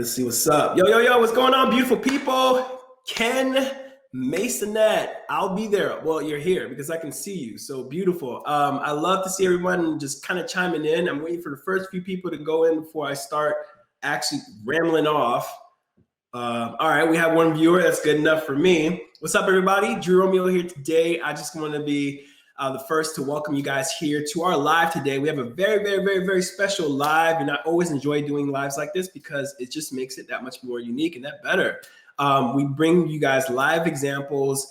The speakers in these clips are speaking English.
let's see what's up. Yo, what's going on, beautiful people? Ken Masonette, I'll be there. Well, you're here because I can see you, so beautiful. I love to see everyone just kind of chiming in. I'm waiting for the first few people to go in before I start actually rambling off. All right, we have one viewer. That's good enough for me. What's up, everybody? Drew Romeo here today. I just want to be the first to welcome you guys here to our live today. We have a very special live, and I always enjoy doing lives like this because it just makes it that much more unique and that better. We bring you guys live examples,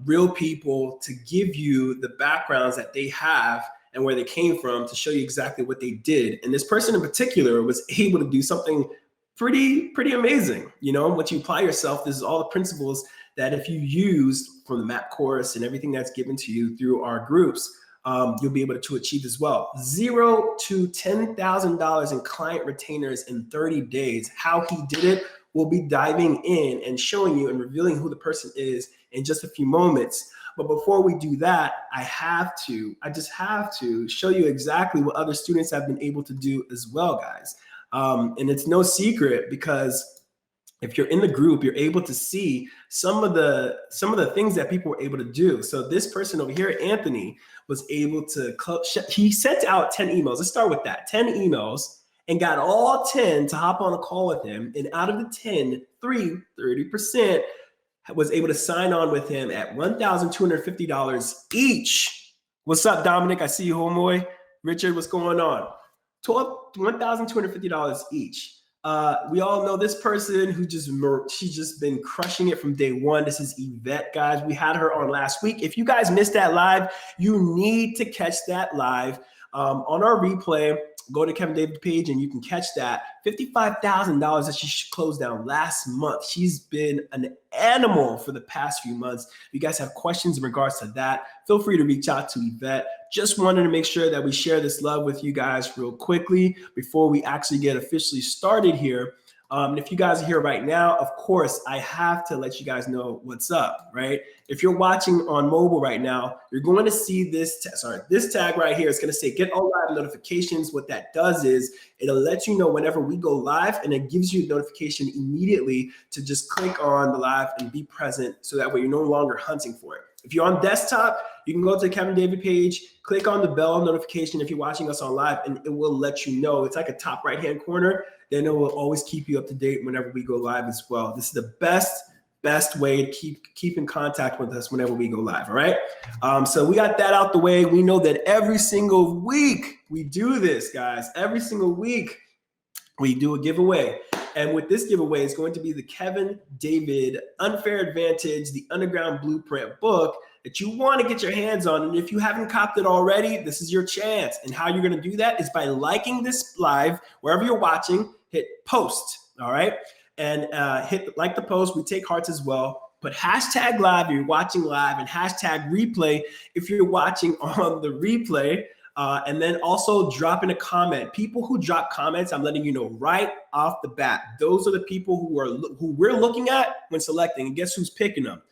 real people, to give you the backgrounds that they have and where they came from, to show you exactly what they did. And this person in particular was able to do something pretty amazing. You know, once you apply yourself, this is all the principles that if you use from the MAP course and everything that's given to you through our groups, you'll be able to achieve as well. $0 to $10,000 in client retainers in 30 days. How he did it, we'll be diving in and showing you and revealing who the person is in just a few moments. But before we do that, I just have to show you exactly what other students have been able to do as well, guys. And it's no secret, because if you're in the group, you're able to see some of the things that people were able to do. So this person over here, Anthony, was able to, he sent out 10 emails. Let's start with that, 10 emails, and got all 10 to hop on a call with him. And out of the 10, 30% was able to sign on with him at $1,250 each. What's up, Dominic? I see you, homeboy. Richard, what's going on? $1,250 each. We all know this person who she's just been crushing it from day one. This is Yvette, guys. We had her on last week. If you guys missed that live, you need to catch that live on our replay. Go to Kevin David's page and you can catch that. $55,000 that she closed down last month. She's been an animal for the past few months. If you guys have questions in regards to that, feel free to reach out to Yvette. Just wanted to make sure that we share this love with you guys real quickly before we actually get officially started here. And if you guys are here right now, of course, I have to let you guys know what's up, right? If you're watching on mobile right now, you're going to see this tag right here. It's going to say get all live notifications. What that does is it'll let you know whenever we go live, and it gives you a notification immediately to just click on the live and be present, so that way you're no longer hunting for it. If you're on desktop, you can go to the Kevin David page, click on the bell notification if you're watching us on live, and it will let you know. It's like a top right-hand corner. Then it will always keep you up to date whenever we go live as well. This is the best way to keep in contact with us whenever we go live, all right? So we got that out the way. We know that every single week we do this, guys. Every single week we do a giveaway. And with this giveaway, it's going to be the Kevin David Unfair Advantage, the Underground Blueprint book that you want to get your hands on. And if you haven't copped it already, this is your chance. And how you're going to do that is by liking this live, wherever you're watching, hit post, all right? And hit like the post. We take hearts as well. Put hashtag live if you're watching live, and hashtag replay if you're watching on the replay. And then also drop in a comment. People who drop comments, I'm letting you know right off the bat, those are the people who we're looking at when selecting. And guess who's picking them?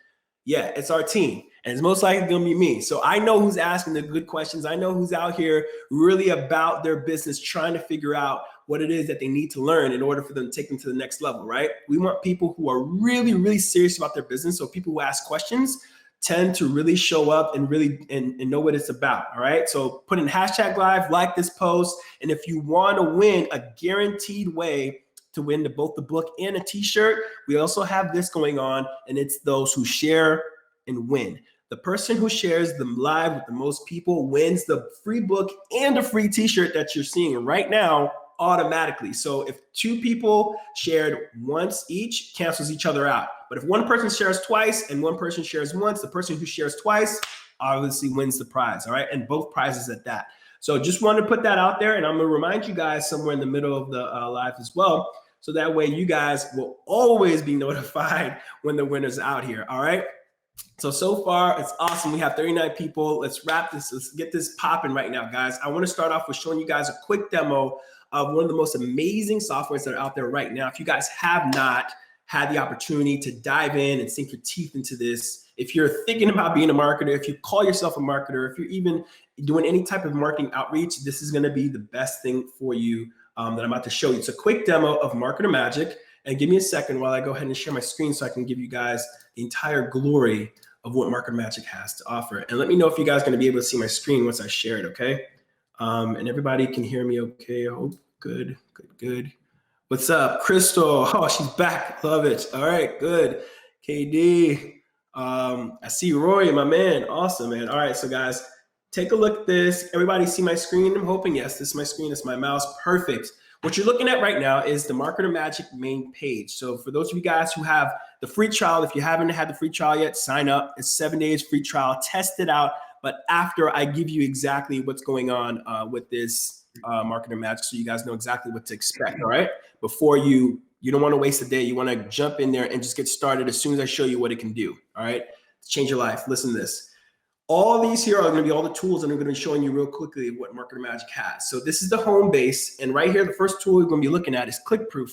Yeah, it's our team. And it's most likely going to be me. So I know who's asking the good questions. I know who's out here really about their business, trying to figure out what it is that they need to learn in order for them to take them to the next level, right? We want people who are really serious about their business. So people who ask questions tend to really show up and really and know what it's about, all right? So put in hashtag live, like this post, and if you want to win a guaranteed way to win both the book and a t-shirt, we also have this going on, and it's those who share and win. The person who shares them live with the most people wins the free book and a free t-shirt that you're seeing right now automatically. So if 2 people shared once each, cancels each other out. But if one person shares twice and one person shares once, the person who shares twice obviously wins the prize, all right? And both prizes at that. So just wanted to put that out there, and I'm gonna remind you guys somewhere in the middle of the live as well, so that way you guys will always be notified when the winner's out here, all right? So far, it's awesome. We have 39 people. Let's wrap this. Let's get this popping right now, guys. I want to start off with showing you guys a quick demo of one of the most amazing softwares that are out there right now. If you guys have not had the opportunity to dive in and sink your teeth into this, if you're thinking about being a marketer, if you call yourself a marketer, if you're even doing any type of marketing outreach, this is going to be the best thing for you that I'm about to show you. It's a quick demo of MarketerMagic. And give me a second while I go ahead and share my screen so I can give you guys the entire glory of what MarketerMagic has to offer. And let me know if you guys are going to be able to see my screen once I share it, okay? And everybody can hear me okay. I hope. Good. What's up, Crystal? Oh, she's back. Love it. All right, good. KD. I see Roy, my man. Awesome, man. All right, so guys, take a look at this. Everybody see my screen? I'm hoping, yes, this is my screen. It's my mouse. Perfect. What you're looking at right now is the MarketerMagic main page. So for those of you guys who have the free trial, if you haven't had the free trial yet, sign up. It's 7 days free trial. Test it out. But after I give you exactly what's going on with this MarketerMagic, so you guys know exactly what to expect, all right? Before you don't want to waste a day. You want to jump in there and just get started as soon as I show you what it can do, all right? To change your life. Listen to this. All these here are going to be all the tools that I'm going to be showing you real quickly of what MarketerMagic has. So this is the home base. And right here, the first tool we're going to be looking at is ClickProof.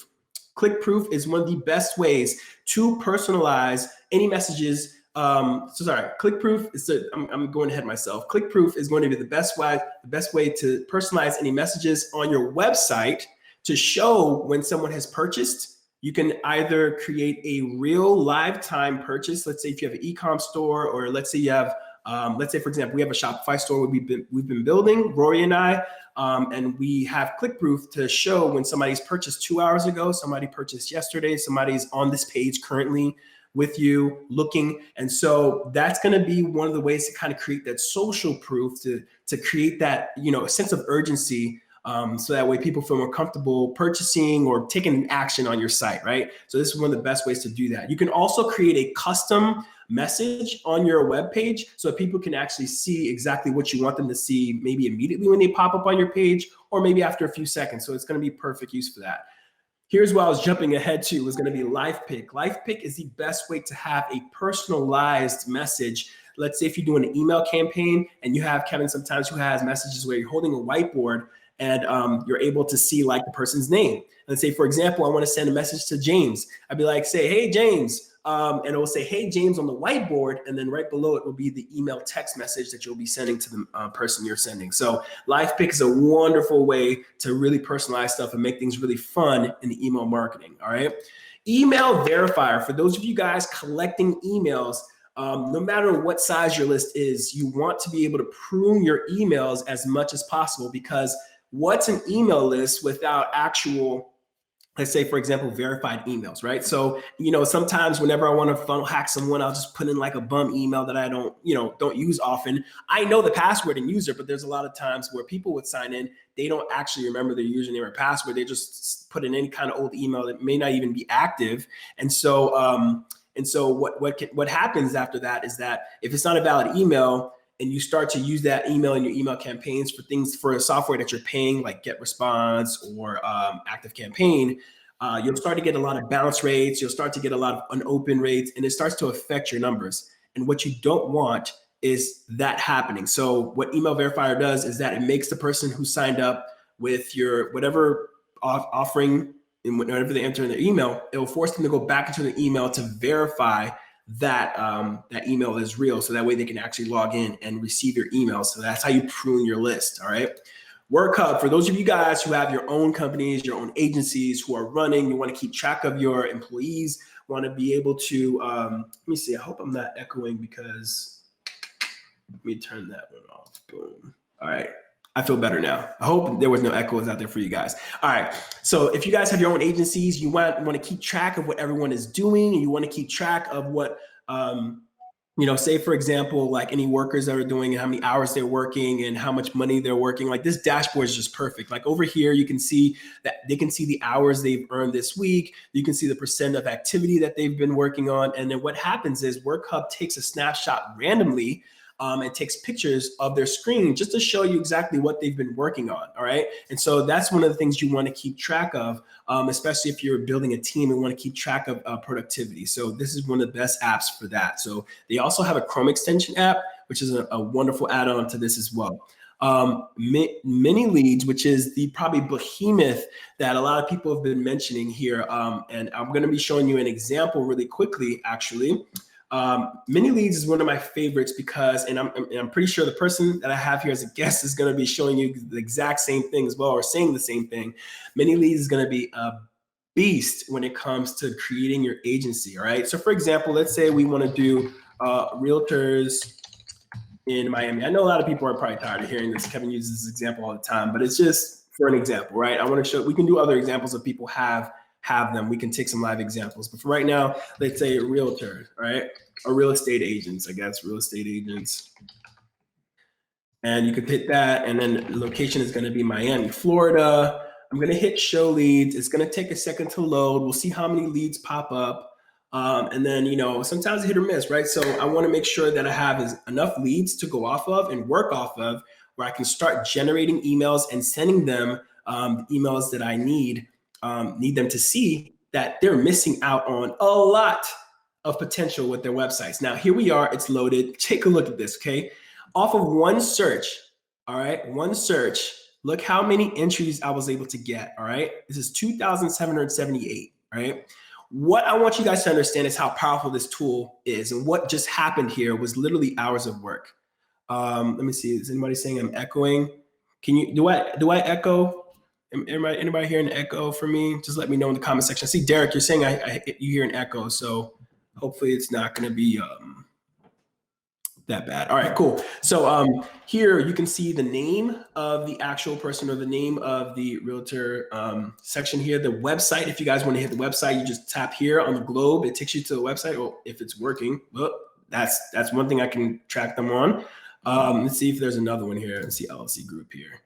ClickProof is one of the best ways to personalize any messages. ClickProof is I'm going ahead myself. ClickProof is going to be the best way to personalize any messages on your website to show when someone has purchased. You can either create a real live time purchase. Let's say if you have an e-com store, or let's say you have let's say, for example, we have a Shopify store we've been building, Rory and I, and we have ClickProof to show when somebody's purchased 2 hours ago, somebody purchased yesterday, somebody's on this page currently with you looking. And so that's going to be one of the ways to kind of create that social proof, to create that, a sense of urgency. So that way people feel more comfortable purchasing or taking action on your site, right? So this is one of the best ways to do that. You can also create a custom message on your web page so that people can actually see exactly what you want them to see, maybe immediately when they pop up on your page, or maybe after a few seconds. So it's going to be perfect use for that. Here's what I was jumping ahead to, was going to be LivePick. LivePick is the best way to have a personalized message. Let's say if you're doing an email campaign and you have Kevin sometimes who has messages where you're holding a whiteboard and you're able to see like the person's name. Let's say, for example, I want to send a message to James. I'd be like, say, hey, James. And it will say, hey, James on the whiteboard. And then right below it will be the email text message that you'll be sending to the person you're sending. So LivePick is a wonderful way to really personalize stuff and make things really fun in the email marketing. All right. Email verifier. For those of you guys collecting emails, no matter what size your list is, you want to be able to prune your emails as much as possible, because what's an email list without actual, let's say, for example, verified emails, right? So, sometimes whenever I want to funnel hack someone, I'll just put in like a bum email that I don't use often. I know the password and user, but there's a lot of times where people would sign in, they don't actually remember their username or password. They just put in any kind of old email that may not even be active. And so, what happens after that is that if it's not a valid email, and you start to use that email in your email campaigns for a software that you're paying, like GetResponse or ActiveCampaign, you'll start to get a lot of bounce rates. You'll start to get a lot of unopened rates, and it starts to affect your numbers. And what you don't want is that happening. So what Email Verifier does is that it makes the person who signed up with your whatever offering, and whenever they enter in their email, it will force them to go back into the email to verify that that email is real, so that way they can actually log in and receive your emails. So that's how you prune your list. All right. WorkHub, for those of you guys who have your own companies, your own agencies who are running, you want to keep track of your employees, want to be able to, let me see, I hope I'm not echoing, because let me turn that one off. Boom. All right. I feel better now. I hope there was no echoes out there for you guys. All right. So if you guys have your own agencies, you want to keep track of what everyone is doing, and you want to keep track of what, say, for example, like any workers that are doing, how many hours they're working and how much money they're working. Like, this dashboard is just perfect. Like over here, you can see that they can see the hours they've earned this week. You can see the percent of activity that they've been working on. And then what happens is WorkHub takes a snapshot randomly and takes pictures of their screen just to show you exactly what they've been working on. All right. And so that's one of the things you want to keep track of, especially if you're building a team and want to keep track of productivity. So this is one of the best apps for that. So they also have a Chrome extension app, which is a wonderful add-on to this as well. Mini Leads, which is the probably behemoth that a lot of people have been mentioning here. And I'm going to be showing you an example really quickly, actually. Mini leads is one of my favorites because, and I'm pretty sure the person that I have here as a guest is going to be showing you the exact same thing as well, or saying the same thing. Mini leads is going to be a beast when it comes to creating your agency. All right. So for example, let's say we want to do realtors in Miami. I know a lot of people are probably tired of hearing this. Kevin uses this example all the time, but it's just for an example, right? I want to show, we can do other examples of people have them. We can take some live examples, but for right now, let's say realtors, right? Or real estate agents, I guess, real estate agents. And you could hit that, and then the location is going to be Miami, Florida. I'm going to hit show leads. It's going to take a second to load. We'll see how many leads pop up. And then, you know, sometimes hit or miss, right? So I want to make sure that I have enough leads to go off of and work off of, where I can start generating emails and sending them the emails that I need them to see that they're missing out on a lot of potential with their websites. Now, here we are. It's loaded. Take a look at this, okay? Off of one search, all right? One search. Look how many entries I was able to get, all right? This is 2,778, right? What I want you guys to understand is how powerful this tool is, and what just happened here was literally hours of work. Let me see. Is anybody saying I'm echoing? Can you do I echo? Anybody hear an echo for me? Just let me know in the comment section. I see Derek, you're saying you hear an echo, so hopefully it's not going to be that bad. All right, cool. So here you can see the name of the actual person, or the name of the realtor section here. The website, if you guys want to hit the website, you just tap here on the globe. It takes you to the website. Well, if it's working, well, that's one thing I can track them on. Let's see if there's another one here. Let's see LLC group here.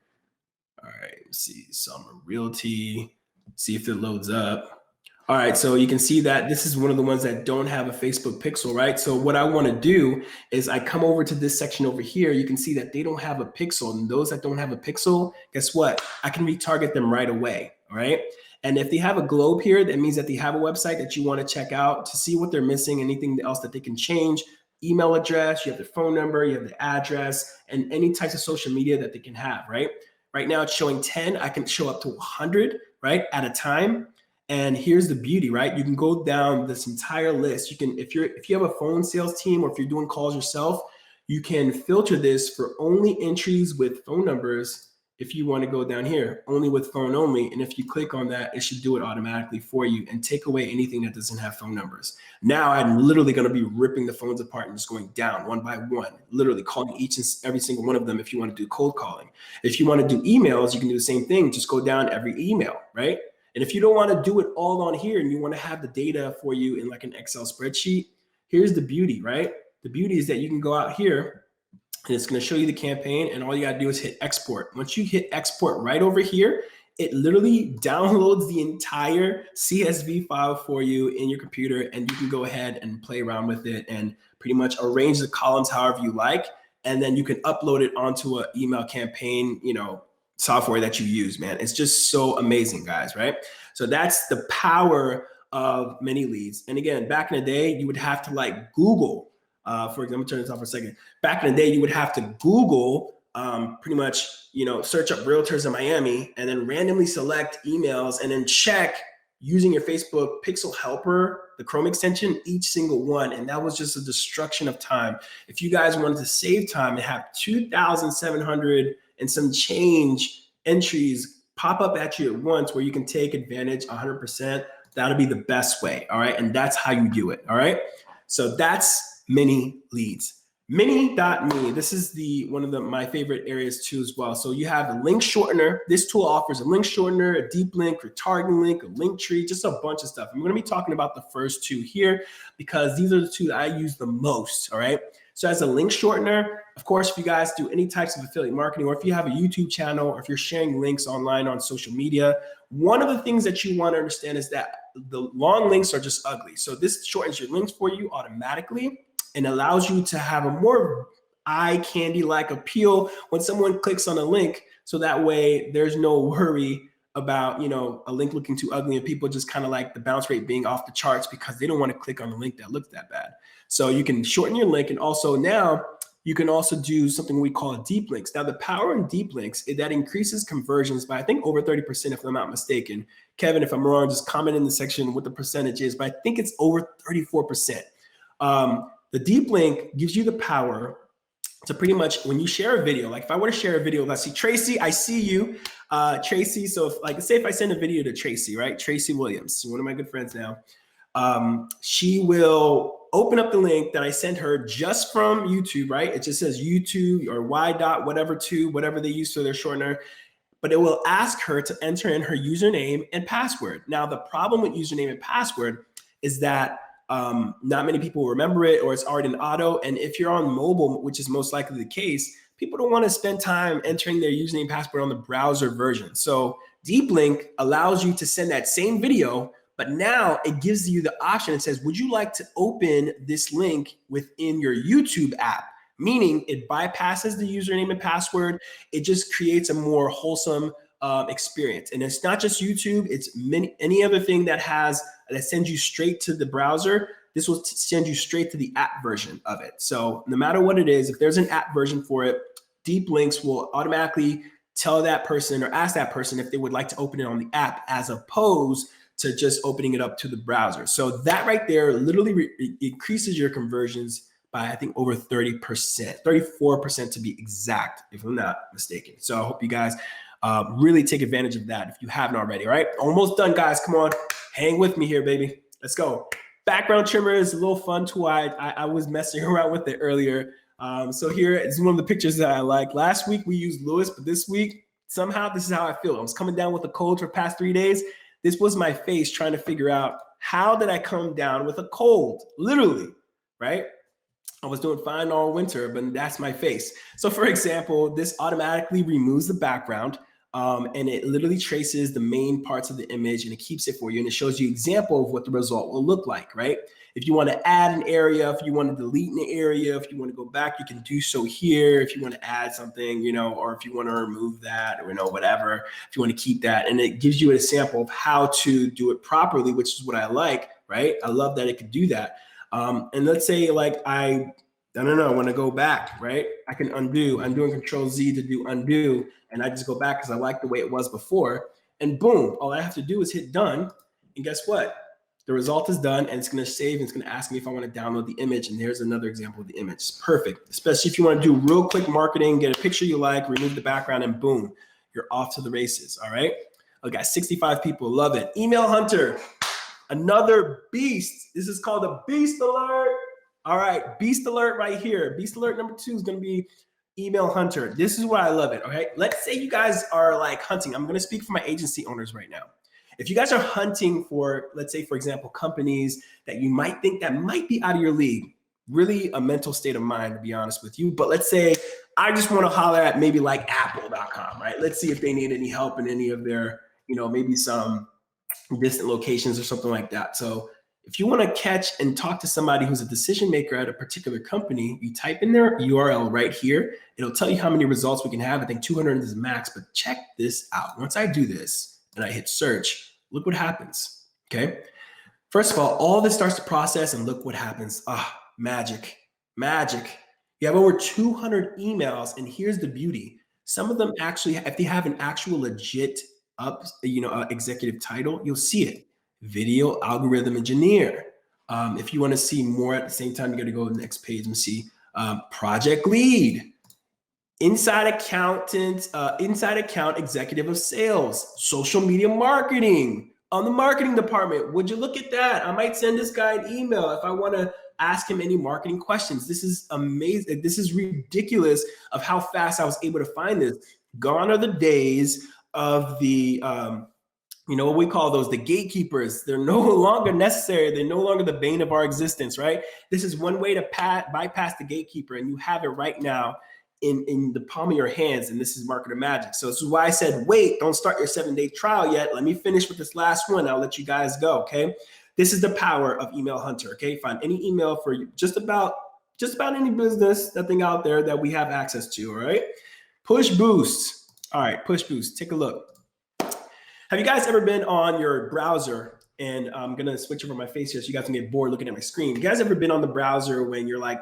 All right, let's see Summer Realty. See if it loads up. All right, so you can see that this is one of the ones that don't have a Facebook pixel, right? So what I want to do is I come over to this section over here. You can see that they don't have a pixel, and those that don't have a pixel, guess what? I can retarget them right away, all right? And if they have a globe here, that means that they have a website that you want to check out to see what they're missing, anything else that they can change. Email address, you have their phone number, you have the address, and any types of social media that they can have, right? Right now it's showing 10. I can show up to 100, right, at a time. And here's the beauty, right? You can go down this entire list. You can, if you have a phone sales team, or if you're doing calls yourself, you can filter this for only entries with phone numbers. If you want to go down here, only with phone only. And if you click on that, it should do it automatically for you and take away anything that doesn't have phone numbers. Now I'm literally going to be ripping the phones apart and just going down one by one, literally calling each and every single one of them if you want to do cold calling. If you want to do emails, you can do the same thing. Just go down every email, right? And if you don't want to do it all on here and you want to have the data for you in like an Excel spreadsheet, here's the beauty, right? The beauty is that you can go out here and it's going to show you the campaign, and all you got to do is hit export. Once you hit export right over here, it literally downloads the entire CSV file for you in your computer, and you can go ahead and play around with it and pretty much arrange the columns however you like. And then you can upload it onto an email campaign, you know, software that you use, man. It's just so amazing, guys, right? So that's the power of mini leads. And again, back in the day, you would have to like Google, for example, turn this off for a second. Back in the day, you would have to Google pretty much, you know, search up realtors in Miami and then randomly select emails and then check using your Facebook Pixel Helper, the Chrome extension, each single one. And that was just a destruction of time. If you guys wanted to save time and have 2,700 and some change entries pop up at you at once where you can take advantage 100%, that'll be the best way, all right? And that's how you do it, all right? So that's mini leads. Mini.me, this is one of my favorite areas too as well. So you have a link shortener. This tool offers a link shortener, a deep link, retargeting link, a link tree, just a bunch of stuff. I'm gonna be talking about the first two here because these are the two that I use the most, all right? So as a link shortener, of course, if you guys do any types of affiliate marketing, or if you have a YouTube channel, or if you're sharing links online on social media, one of the things that you want to understand is that the long links are just ugly. So this shortens your links for you automatically and allows you to have a more eye candy-like appeal when someone clicks on a link. So that way there's no worry about, you know, a link looking too ugly and people just kind of like the bounce rate being off the charts because they don't want to click on the link that looks that bad. So you can shorten your link, and also now you can also do something we call deep links. Now the power in deep links is that increases conversions by I think over 30% if I'm not mistaken. Kevin, if I'm wrong, just comment in the section what the percentage is, but I think it's over 34%. The deep link gives you the power to pretty much, when you share a video, like if I were to share a video, let's see, Tracy, I see you, Tracy. So if, like, say if I send a video to Tracy, right? Tracy Williams, one of my good friends now, she will open up the link that I sent her just from YouTube, right? It just says YouTube or Y dot whatever tube, whatever they use for their shortener, but it will ask her to enter in her username and password. Now, the problem with username and password is that not many people remember it, or it's already an auto. And if you're on mobile, which is most likely the case, people don't want to spend time entering their username and password on the browser version. So Deep Link allows you to send that same video, but now it gives you the option. It says, would you like to open this link within your YouTube app? Meaning it bypasses the username and password. It just creates a more wholesome experience. And it's not just YouTube, it's any other thing that sends you straight to the browser. This will send you straight to the app version of it. So no matter what it is, if there's an app version for it, Deep Links will automatically tell that person or ask that person if they would like to open it on the app, as opposed to just opening it up to the browser. So that right there literally increases your conversions by, I think, over 30%, 34% to be exact, if I'm not mistaken. So I hope you guys really take advantage of that if you haven't already. All right, almost done, guys. Come on, hang with me here, baby. Let's go. Background trimmer is a little fun tool. I was messing around with it earlier. So here is one of the pictures that I like. Last week we used Lewis, but this week, somehow this is how I feel. I was coming down with a cold for the past 3 days. This was my face trying to figure out, how did I come down with a cold? Literally, right? I was doing fine all winter, but that's my face. So for example, this automatically removes the background, and it literally traces the main parts of the image, and it keeps it for you. And it shows you an example of what the result will look like, right? If you want to add an area, if you want to delete an area, if you want to go back, you can do so here. If you want to add something, or if you want to remove that, or, whatever, if you want to keep that. And it gives you a sample of how to do it properly, which is what I like, right? I love that it could do that. And let's say like I don't know, I want to go back, right? I can undo. I'm doing Control Z to do undo. And I just go back because I like the way it was before. And boom, all I have to do is hit done. And guess what? The result is done, and it's going to save, and it's going to ask me if I want to download the image. And there's another example of the image. It's perfect, especially if you want to do real quick marketing, get a picture you like, remove the background, and boom, you're off to the races. All right. I got 65 people. Love it. Email Hunter, another beast. This is called a beast alert. All right. Beast alert right here. Beast alert number 2 is going to be Email Hunter. This is why I love it. Okay. Let's say you guys are like hunting. I'm going to speak for my agency owners right now. If you guys are hunting for, let's say, for example, companies that you might think that might be out of your league, really a mental state of mind, to be honest with you. But let's say I just want to holler at maybe like Apple.com, right? Let's see if they need any help in any of their, maybe some distant locations or something like that. So if you want to catch and talk to somebody who's a decision maker at a particular company, you type in their URL right here. It'll tell you how many results we can have. I think 200 is max, but check this out. Once I do this, and I hit search, look what happens, okay? First of all this starts to process, and look what happens. Magic. You have over 200 emails, and here's the beauty. Some of them actually, if they have an actual legit executive title, you'll see it. Video algorithm engineer. If you want to see more at the same time, you got to go to the next page and see project lead. Inside account executive of sales, social media marketing on the marketing department. Would you look at that? I might send this guy an email if I want to ask him any marketing questions. This is amazing. This is ridiculous of how fast I was able to find this. Gone are the days of the, what we call those, the gatekeepers. They're no longer necessary. They're no longer the bane of our existence, right? This is one way to bypass the gatekeeper, and you have it right now in the palm of your hands, and this is MarketerMagic. So this is why I said, wait, don't start your 7-day trial yet. Let me finish with this last one. I'll let you guys go, okay? This is the power of Email Hunter, okay? Find any email for you, just about any business, that thing out there that we have access to, all right? Push Boost. All right, Push Boost, take a look. Have you guys ever been on your browser? And I'm going to switch over my face here so you guys can get bored looking at my screen. You guys ever been on the browser when you're like,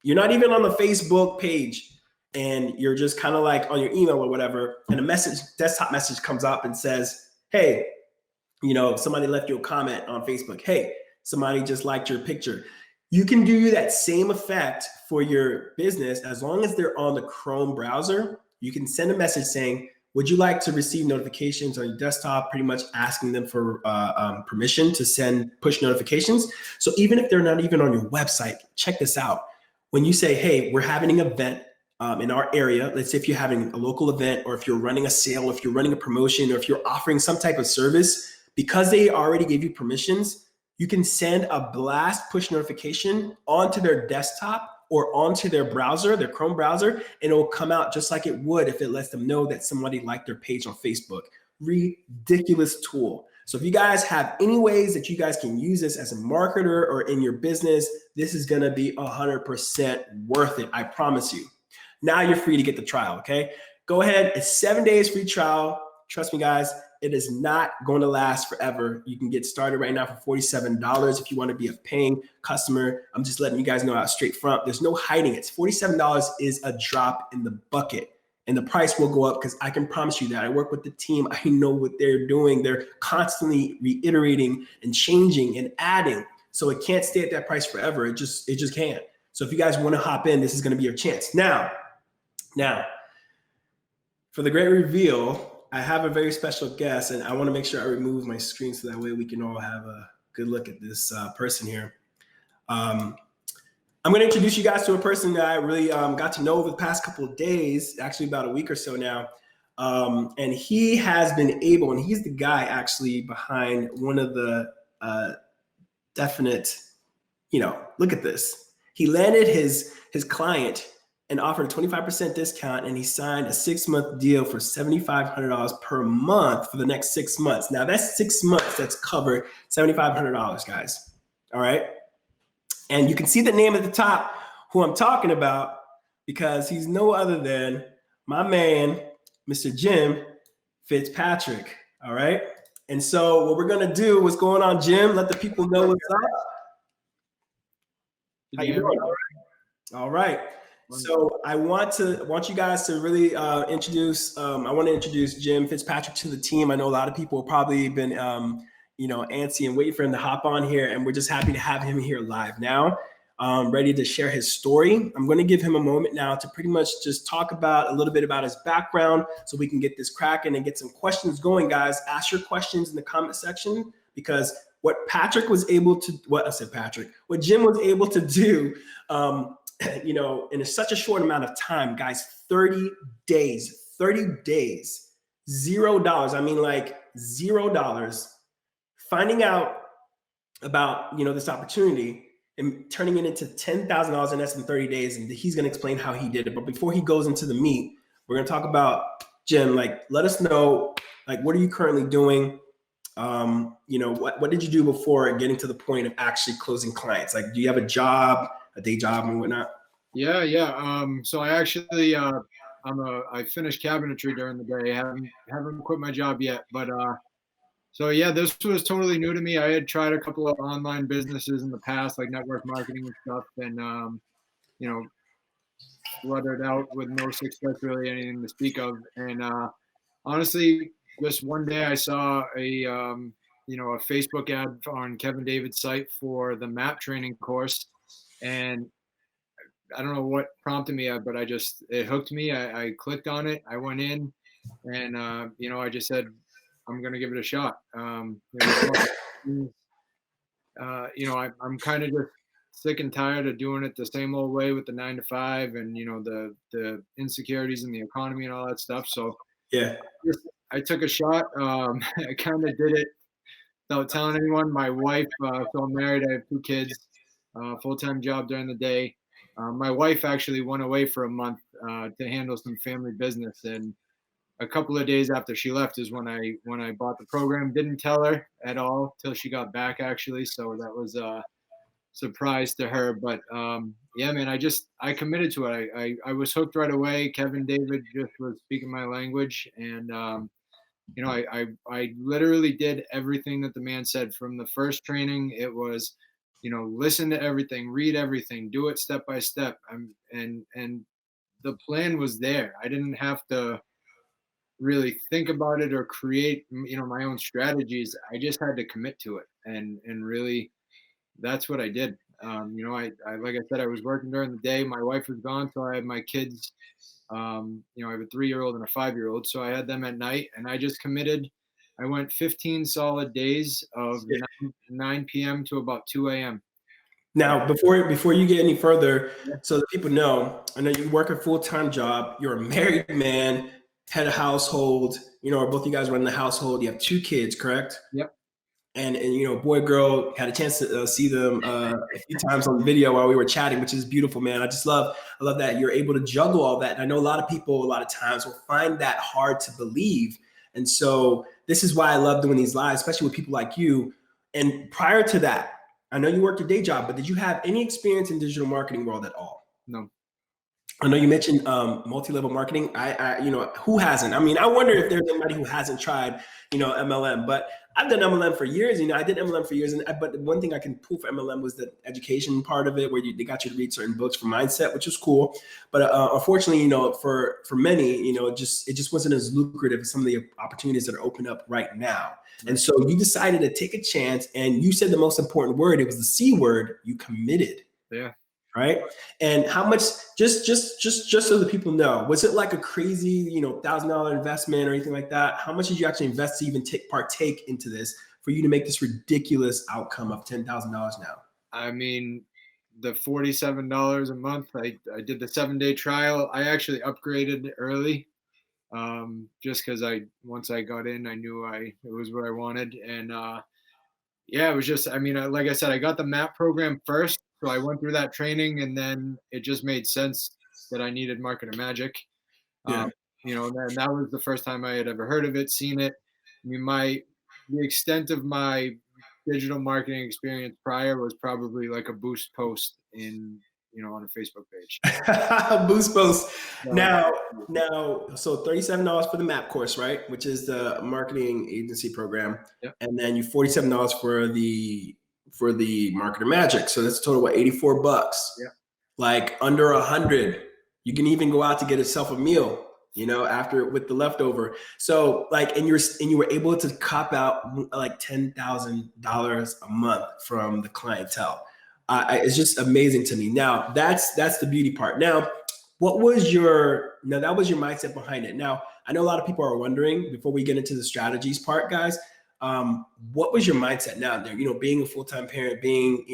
you're not even on the Facebook page, and you're just kind of like on your email or whatever, and a desktop message comes up and says, hey, somebody left you a comment on Facebook. Hey, somebody just liked your picture. You can do that same effect for your business as long as they're on the Chrome browser. You can send a message saying, would you like to receive notifications on your desktop, pretty much asking them for permission to send push notifications. So even if they're not even on your website, check this out. When you say, hey, we're having an event in our area, let's say if you're having a local event, or if you're running a sale, if you're running a promotion, or if you're offering some type of service, because they already gave you permissions, you can send a blast push notification onto their desktop or onto their browser, their Chrome browser, and it will come out just like it would if it lets them know that somebody liked their page on Facebook. Ridiculous tool. So if you guys have any ways that you guys can use this as a marketer or in your business, this is gonna be 100% worth it, I promise you. Now you're free to get the trial, okay? Go ahead, it's 7 days free trial. Trust me, guys, it is not going to last forever. You can get started right now for $47 if you want to be a paying customer. I'm just letting you guys know out straight front. There's no hiding it. $47 is a drop in the bucket. And the price will go up because I can promise you that. I work with the team. I know what they're doing. They're constantly reiterating and changing and adding. So it can't stay at that price forever. It just can't. So if you guys want to hop in, this is going to be your chance. Now, for the great reveal, I have a very special guest, and I want to make sure I remove my screen so that way we can all have a good look at this person here. I'm going to introduce you guys to a person that I really got to know over the past couple of days, actually about a week or so now. And he has been able, and he's the guy actually behind one of the definite, look at this. He landed his client and offered a 25% discount, and he signed a 6-month deal for $7,500 per month for the next 6 months. Now that's 6 months that's covered, $7,500, guys. All right. And you can see the name at the top, who I'm talking about, because he's no other than my man, Mr. Jim Fitzpatrick. All right. And so what we're going to do, what's going on, Jim? Let the people know what's up. How you doing? All right. So I want you guys to really introduce. I want to introduce Jim Fitzpatrick to the team. I know a lot of people have probably been, antsy and waiting for him to hop on here, and we're just happy to have him here live now, ready to share his story. I'm going to give him a moment now to pretty much just talk about a little bit about his background, so we can get this cracking and get some questions going, guys. Ask your questions in the comment section, because what Jim was able to do, in such a short amount of time, guys, 30 days, $0. I mean, like $0, finding out about, this opportunity and turning it into $10,000 in less than 30 days. And he's going to explain how he did it. But before he goes into the meat, we're going to talk about, Jim, let us know, what are you currently doing? What did you do before getting to the point of actually closing clients? Do you have a job, a day job and whatnot? Yeah. So I actually, I finished cabinetry during the day. I haven't quit my job yet, but, so yeah, this was totally new to me. I had tried a couple of online businesses in the past, like network marketing and stuff, and, fluttered out with no success, really anything to speak of. And, honestly, just one day I saw a Facebook ad on Kevin David's site for the map training course, and I don't know what prompted me, but it hooked me. I clicked on it. I went in, and I just said, I'm going to give it a shot. I'm kind of just sick and tired of doing it the same old way with the 9 to 5 and, the insecurities in the economy and all that stuff. So yeah, I took a shot. I kind of did it without telling anyone. My wife, so I'm married. I have 2 kids, full-time job during the day. My wife actually went away for a month to handle some family business, and a couple of days after she left is when I bought the program. Didn't tell her at all till she got back, actually. So that was a surprise to her. But yeah, man, I committed to it. I was hooked right away. Kevin David just was speaking my language, and I literally did everything that the man said. From the first training, it was, listen to everything, read everything, do it step by step. And the plan was there. I didn't have to really think about it or create, my own strategies. I just had to commit to it. And really, that's what I did. Like I said, I was working during the day. My wife was gone, so I had my kids. I have a 3-year-old and a 5-year-old, so I had them at night, and I just committed. I went 15 solid days of 9 p.m. to about 2 a.m. Now, before you get any further, so that people know, I know you work a full-time job. You're a married man, head of household. Both you guys run the household. You have 2 kids, correct? Yep. And boy, girl, had a chance to see them a few times on video while we were chatting, which is beautiful, man. I love that you're able to juggle all that. And I know a lot of people, a lot of times, will find that hard to believe. And so this is why I love doing these lives, especially with people like you. And prior to that, I know you worked your day job, but did you have any experience in digital marketing world at all? No. I know you mentioned multi-level marketing. Who hasn't? I mean, I wonder if there's anybody who hasn't tried, MLM. But I've done MLM for years. I did MLM for years. But one thing I can pull for MLM was the education part of it, where they got you to read certain books for mindset, which was cool. But unfortunately, for many, it just wasn't as lucrative as some of the opportunities that are open up right now. And so you decided to take a chance, and you said the most important word. It was the C word. You committed. Yeah. Right. And how much, just so that people know, was it like a crazy, $1,000 investment or anything like that? How much did you actually invest to even partake into this for you to make this ridiculous outcome of $10,000 now? I mean, the $47 a month, I did the 7-day trial. I actually upgraded early, just because once I got in, I knew it was what I wanted. And it was just, like I said, I got the MAP program first. So I went through that training, and then it just made sense that I needed MarketerMagic. Yeah. And that was the first time I had ever heard of it, seen it. I mean, the extent of my digital marketing experience prior was probably like a boost post on a Facebook page. Boost post. Now, so $37 for the MAP course, right? Which is the marketing agency program. Yep. And then you $47 for the MarketerMagic. So that's a total of $84. Yeah. Like under 100. You can even go out to get yourself a meal, after with the leftover. So and you were able to cop out like $10,000 a month from the clientele. It's just amazing to me. Now that's the beauty part. Now, that was your mindset behind it. Now, I know a lot of people are wondering, before we get into the strategies part, guys, what was your mindset now there? Being a full-time parent, being,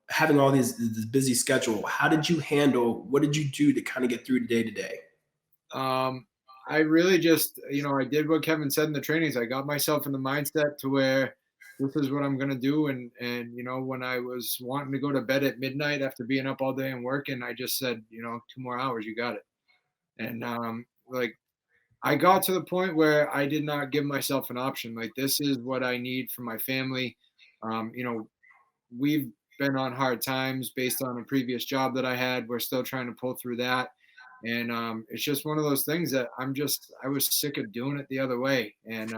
having all this busy schedule, how did you handle, what did you do to kind of get through day to day? I really just, I did what Kevin said in the trainings. I got myself in the mindset to where this is what I'm going to do. And, when I was wanting to go to bed at midnight after being up all day and working, I just said, 2 more hours, you got it. And, I got to the point where I did not give myself an option. Like, this is what I need for my family. We've been on hard times based on a previous job that I had. We're still trying to pull through that. And it's just one of those things that I was sick of doing it the other way. And,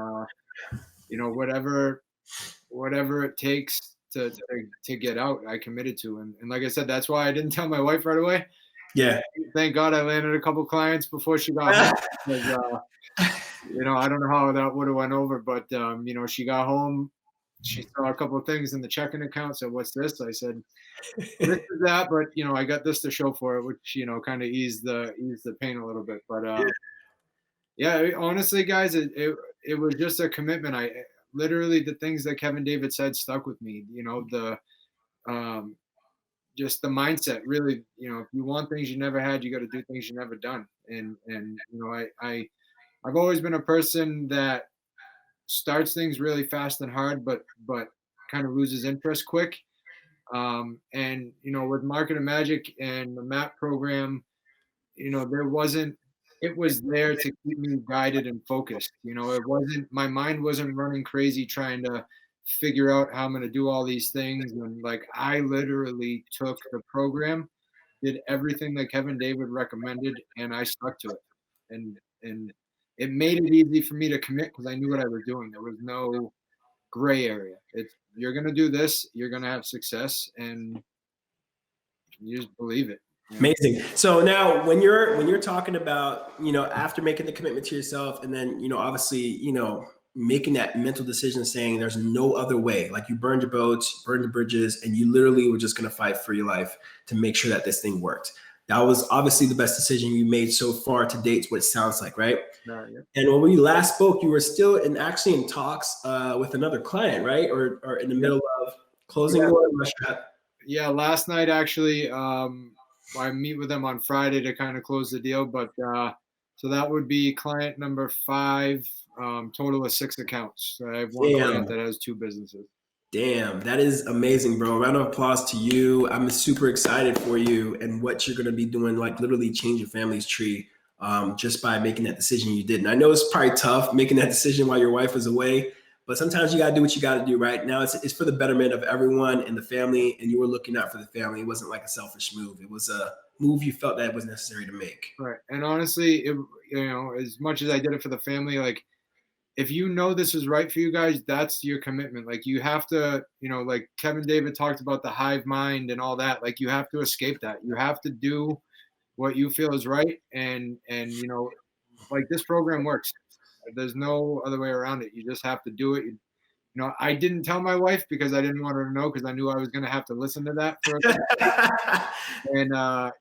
whatever it takes to get out, I committed to. And like I said, that's why I didn't tell my wife right away. Yeah. Thank God I landed a couple clients before she got home. Because, I don't know how that would have went over, but, she got home. She saw a couple of things in the checking account. Said, "What's this?" I said, "This is that," but I got this to show for it, which kind of eased the pain a little bit. But honestly, guys, it was just a commitment. I literally, the things that Kevin David said stuck with me. Just the mindset. Really, if you want things you never had, you got to do things you never done. And I've always been a person that starts things really fast and hard, but kind of loses interest quick. With MarketerMagic and the MAP program, it was there to keep me guided and focused. My mind wasn't running crazy trying to figure out how I'm going to do all these things. And I literally took the program, did everything that Kevin David recommended, and I stuck to it. And it made it easy for me to commit because I knew what I was doing. There was no gray area. You're going to do this, you're going to have success, and you just believe it. Amazing. So now when you're talking about, after making the commitment to yourself, and then, obviously, making that mental decision saying there's no other way. Like you burned your boats, burned the bridges, and you literally were just going to fight for your life to make sure that this thing worked. That was obviously the best decision you made so far to date, what it sounds like, right? Yeah. And when we last spoke, you were still actually in talks with another client, right? Or in the middle of closing Yeah. one? I'm not sure. Yeah, last night actually, I meet with them on Friday to kind of close the deal. But so that would be client number 5, total of 6 accounts. So I have one client that has 2 businesses. Damn, that is amazing, bro. Round of applause to you. I'm super excited for you and what you're going to be doing, like literally change your family's tree just by making that decision you did. And I know it's probably tough making that decision while your wife is away, but sometimes you got to do what you got to do, right? Now it's for the betterment of everyone in the family, and you were looking out for the family. It wasn't like a selfish move. It was a move you felt that was necessary to make. Right. And honestly, as much as I did it for the family, like, if you know this is right for you guys, that's your commitment. Like you have to, like Kevin David talked about the hive mind and all that. Like you have to escape that. You have to do what you feel is right. And like this program works. There's no other way around it. You just have to do it. I didn't tell my wife because I didn't want her to know because I knew I was going to have to listen to that for a bit. And I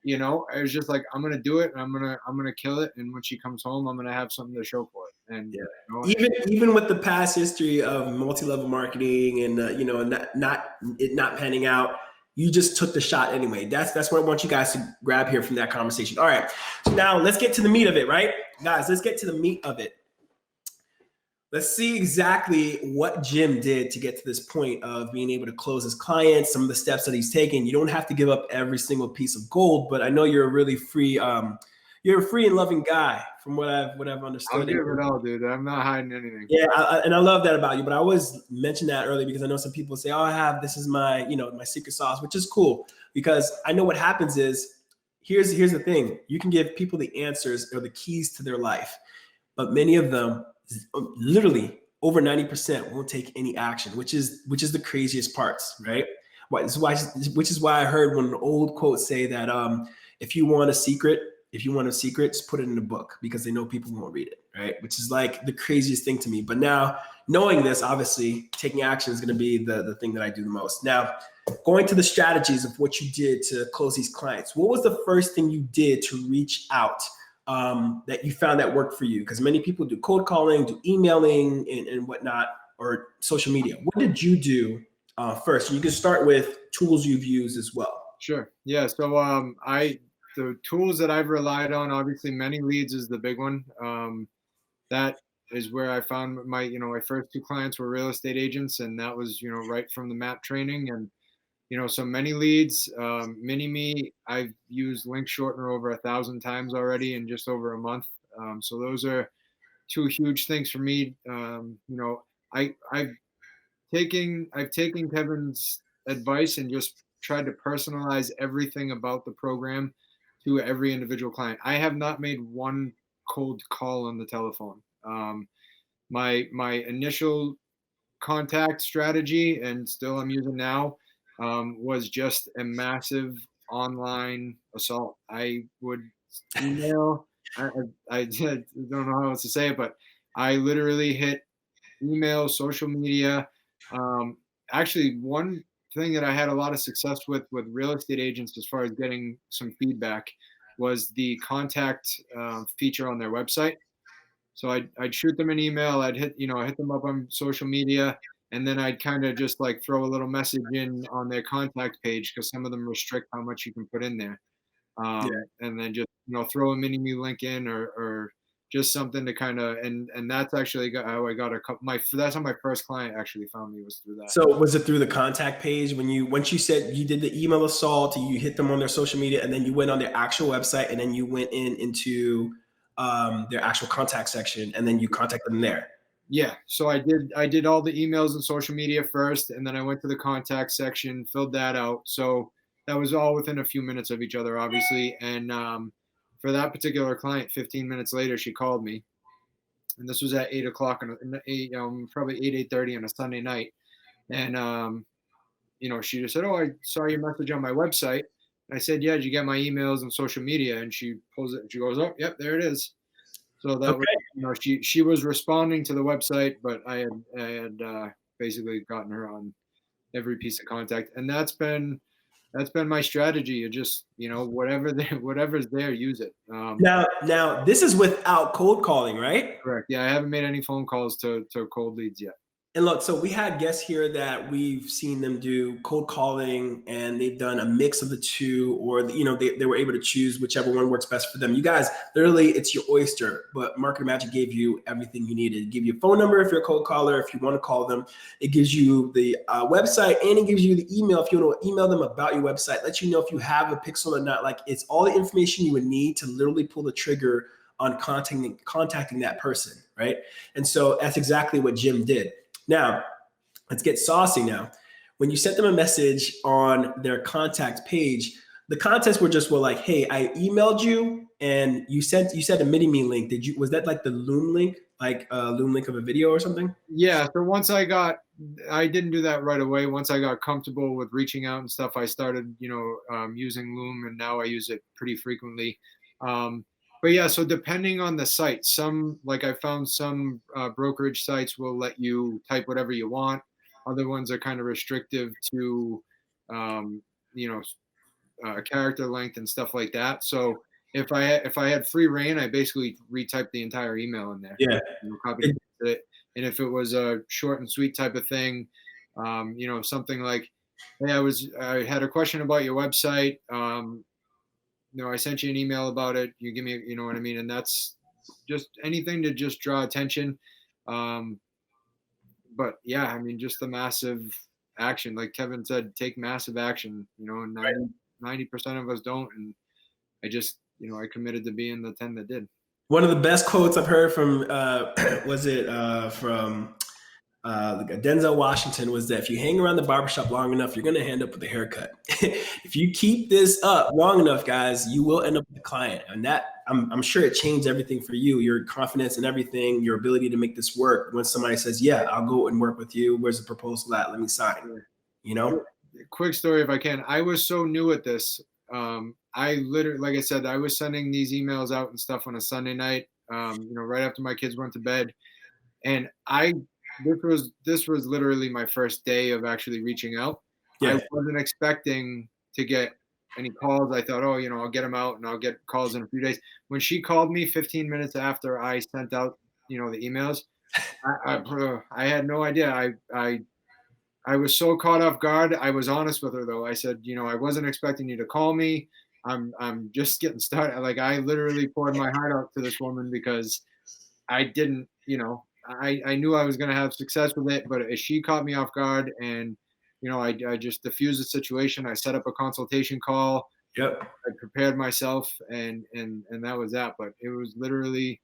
was just like, I'm going to do it, and I'm going to kill it. And when she comes home, I'm going to have something to show for it. And even with the past history of multi-level marketing and not panning out, you just took the shot anyway. That's what I want you guys to grab here from that conversation. All right, so now let's get to the meat of it, right, guys? Let's get to the meat of it. Let's see exactly what Jim did to get to this point of being able to close his clients, some of the steps that he's taken. You don't have to give up every single piece of gold, but I know you're a really free, you're a free and loving guy from what I've understood. I'll give it all, dude. I'm not hiding anything. Yeah, and I love that about you, but I always mention that early because I know some people say, oh, this is my, my secret sauce, which is cool because I know what happens is, here's the thing. You can give people the answers or the keys to their life, but many of them, literally over 90%, won't take any action, which is the craziest parts, right? Which is why I heard one old quote say that if you want a secret, just put it in a book because they know people won't read it, right? Which is like the craziest thing to me. But now knowing this, obviously taking action is going to be the thing that I do the most. Now, going to the strategies of what you did to close these clients, what was the first thing you did to reach out that you found that worked for you? Because many people do cold calling, do emailing and whatnot, or social media. What did you do first? You can start with tools you've used as well. Sure. Yeah. So the tools that I've relied on, obviously Many Leads is the big one. That is where I found my first 2 clients were real estate agents, and that was, right from the MAP training. And, so Many Leads, Mini-Me, I've used Link Shortener over 1,000 times already in just over a month. So those are 2 huge things for me. I've taken Kevin's advice and just tried to personalize everything about the program to every individual client. I have not made one cold call on the telephone. My initial contact strategy, and still I'm using now, was just a massive online assault. I would email. I don't know how else to say it, but I literally hit email, social media. Actually, one thing that I had a lot of success with real estate agents as far as getting some feedback was the contact feature on their website. So I'd shoot them an email. I'd hit them up on social media, and then I'd kind of just like throw a little message in on their contact page because some of them restrict how much you can put in there. And then just throw a Mini-Me link in or just something to kind of and that's actually how I got a couple. That's how my first client actually found me, was through that. So was it through the contact page once you said you did the email assault, you hit them on their social media, and then you went on their actual website, and then you went into their actual contact section, and then you contacted them there? Yeah. So I did all the emails and social media first, and then I went to the contact section, filled that out. So that was all within a few minutes of each other, obviously. And for that particular client, 15 minutes later, she called me, and this was at 8 o'clock probably 8:30 on a Sunday night. And she just said, "Oh, I saw your message on my website." And I said, "Yeah, did you get my emails and social media?" And she pulls it and she goes, "Oh, yep, there it is." So that was, she was responding to the website, but I had basically gotten her on every piece of contact, and that's been my strategy. You just, whatever's there, use it. Now this is without cold calling, right? Correct. Yeah, I haven't made any phone calls to cold leads yet. And look, so we had guests here that we've seen them do cold calling, and they've done a mix of the two, or they were able to choose whichever one works best for them. You guys, literally, it's your oyster. But MarketerMagic gave you everything you needed. It gives you a phone number if you're a cold caller, if you want to call them. It gives you the website, and it gives you the email if you want to email them about your website. Let you know if you have a pixel or not. Like, it's all the information you would need to literally pull the trigger on contacting that person, right? And so that's exactly what Jim did. Now, let's get saucy now. When you sent them a message on their contact page, the contents were just like, hey, I emailed you and you said a mini-me link. Was that like the Loom link, like a Loom link of a video or something? Yeah. So I didn't do that right away. Once I got comfortable with reaching out and stuff, I started, using Loom, and now I use it pretty frequently. But yeah, so depending on the site, I found some brokerage sites will let you type whatever you want. Other ones are kind of restrictive to, character length and stuff like that. So if I had free reign, I basically retyped the entire email in there. Yeah. Copied it. And if it was a short and sweet type of thing, something like, hey, I had a question about your website. I sent you an email about it. You give me, you know what I mean? And that's just anything to just draw attention. But yeah, I mean, just the massive action, like Kevin said, take massive action, and 90% of us don't. And I just, I committed to being the 10 that did. One of the best quotes I've heard from, Denzel Washington was that if you hang around the barbershop long enough, you're going to end up with a haircut. If you keep this up long enough, guys, you will end up with a client. And that, I'm sure it changed everything for you, your confidence and everything, your ability to make this work. When somebody says, yeah, I'll go and work with you. Where's the proposal at? Let me sign. Quick story if I can. I was so new at this. I literally, like I said, I was sending these emails out and stuff on a Sunday night, right after my kids went to bed. And this was literally my first day of actually reaching out. Yeah. I wasn't expecting to get any calls. I thought, I'll get them out and I'll get calls in a few days. When she called me 15 minutes after I sent out, the emails, I had no idea. I was so caught off guard. I was honest with her though. I said, I wasn't expecting you to call me. I'm just getting started. Like, I literally poured my heart out to this woman because I didn't, I knew I was going to have success with it, but she caught me off guard, and I just diffused the situation. I set up a consultation call. Yep. I prepared myself, and that was that. But it was literally,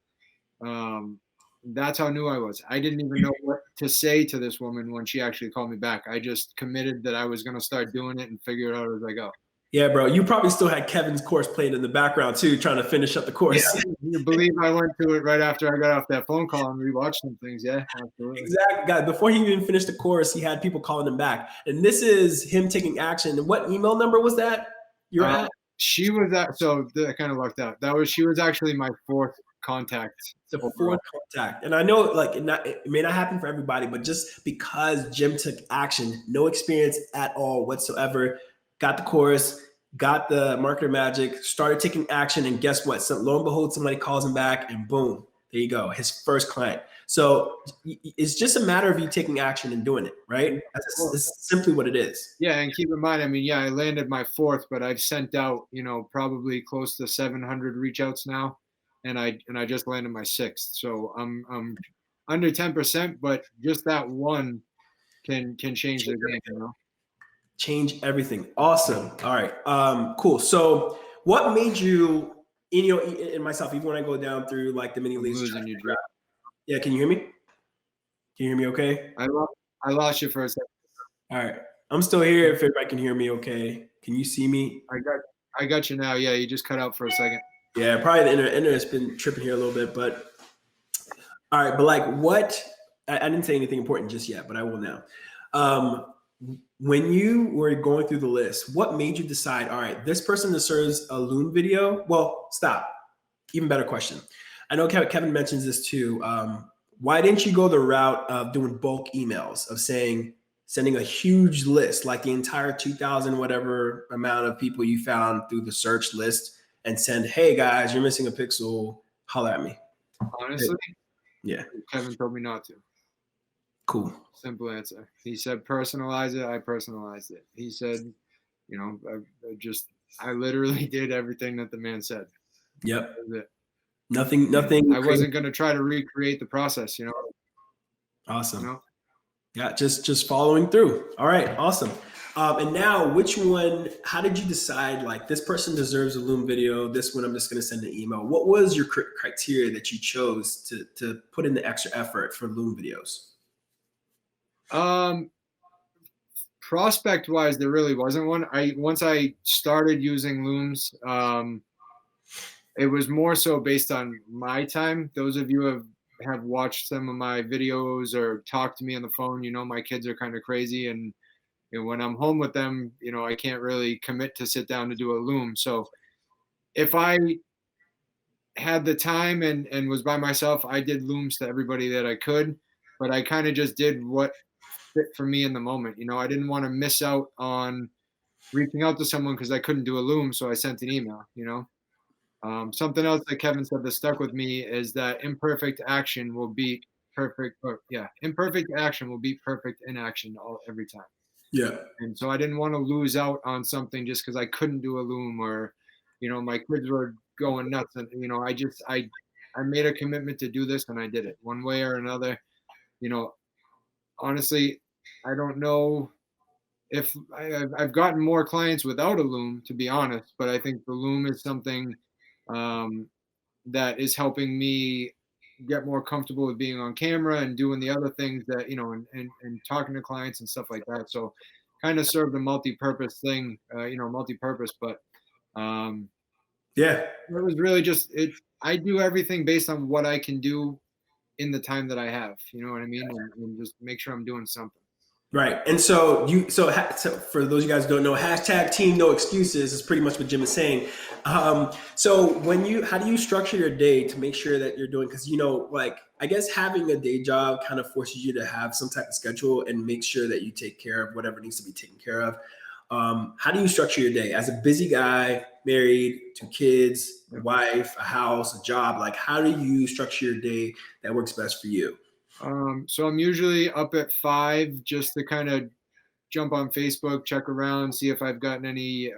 that's how new I was. I didn't even know what to say to this woman when she actually called me back. I just committed that I was going to start doing it and figure it out as I go. Yeah, bro. You probably still had Kevin's course playing in the background too, trying to finish up the course. Yeah, you believe I went to it right after I got off that phone call and rewatched some things. Yeah, absolutely. Exactly. God, before he even finished the course, he had people calling him back. And this is him taking action. And what email number was that you're at? She was at, so I kind of lucked out. She was actually my fourth contact. The fourth contact. And I know, like, it may not happen for everybody, but just because Jim took action, no experience at all whatsoever, got the course, got the MarketerMagic, started taking action, and guess what? So lo and behold, somebody calls him back, and boom, there you go, his first client. So it's just a matter of you taking action and doing it, right? That's simply what it is. Yeah, and keep in mind, I mean, I landed my fourth, but I've sent out, probably close to 700 reach outs now, and I just landed my sixth. So I'm under 10%, but just that one can change the game, Change everything. Awesome. All right. Cool. So what made you, and myself, even when I go down through like the mini leagues. Yeah. Can you hear me? Can you hear me okay? I lost you for a second. All right. I'm still here if everybody can hear me okay. Can you see me? I got you now. Yeah. You just cut out for a second. Yeah. Probably the internet's been tripping here a little bit, but all right. But like I didn't say anything important just yet, but I will now. When you were going through the list, what made you decide, all right, this person deserves a Loom video? Well, stop. Even better question. I know Kevin mentions this too. Why didn't you go the route of doing bulk emails, of sending a huge list, like the entire 2,000 whatever amount of people you found through the search list, and send, hey guys, you're missing a pixel, holler at me. Honestly, Yeah. Kevin told me not to. Cool. Simple answer. He said personalize it. I personalized it. He said, you know, I literally did everything that the man said. Yep. That was it. Nothing. I wasn't going to try to recreate the process, you know. Awesome. You know? Yeah, just following through. All right, awesome. And now, how did you decide, like, this person deserves a Loom video, this one I'm just going to send an email? What was your criteria that you chose to put in the extra effort for Loom videos? Prospect wise, there really wasn't one. Once I started using Looms, it was more so based on my time. Those of you have watched some of my videos or talked to me on the phone, you know, my kids are kind of crazy, and you know, when I'm home with them, you know, I can't really commit to sit down to do a Loom. So if I had the time and was by myself, I did Looms to everybody that I could, but I kind of just did what fit for me in the moment. You know, I didn't want to miss out on reaching out to someone because I couldn't do a Loom, so I sent an email, you know. Something else that Kevin said that stuck with me is that imperfect action will beat imperfect action will beat perfect inaction every time. Yeah. And so I didn't want to lose out on something just because I couldn't do a Loom, or, you know, my kids were going nuts, and you know, I made a commitment to do this, and I did it one way or another. You know, honestly, I don't know if I've gotten more clients without a Loom, to be honest, but I think the Loom is something that is helping me get more comfortable with being on camera and doing the other things that, you know, and talking to clients and stuff like that. So kind of served a multi-purpose thing, multi-purpose, but Yeah. it was really just I do everything based on what I can do in the time that I have, you know what I mean? And just make sure I'm doing something. Right. And so so for those of you guys who don't know, hashtag team no excuses is pretty much what Jim is saying. So how do you structure your day to make sure that you're doing, because, you know, like, I guess having a day job kind of forces you to have some type of schedule and make sure that you take care of whatever needs to be taken care of. How do you structure your day as a busy guy, married, 2 kids, a wife, a house, a job? Like, how do you structure your day that works best for you? So I'm usually up at 5 just to kind of jump on Facebook, check around, see if I've gotten any,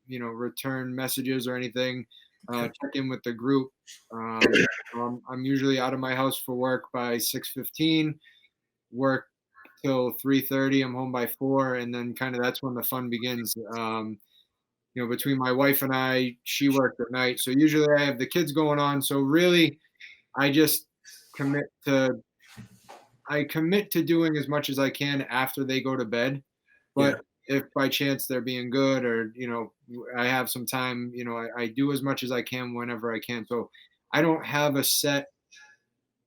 return messages or anything, check in with the group. I'm usually out of my house for work by 6:15, work till 3:30. I'm home by 4, and then kind of that's when the fun begins. Between my wife and I, she worked at night, so usually I have the kids going on. So really, I just commit to doing as much as I can after they go to bed. Yeah. But if by chance they're being good, or, you know, I have some time, you know, I do as much as I can whenever I can. So I don't have a set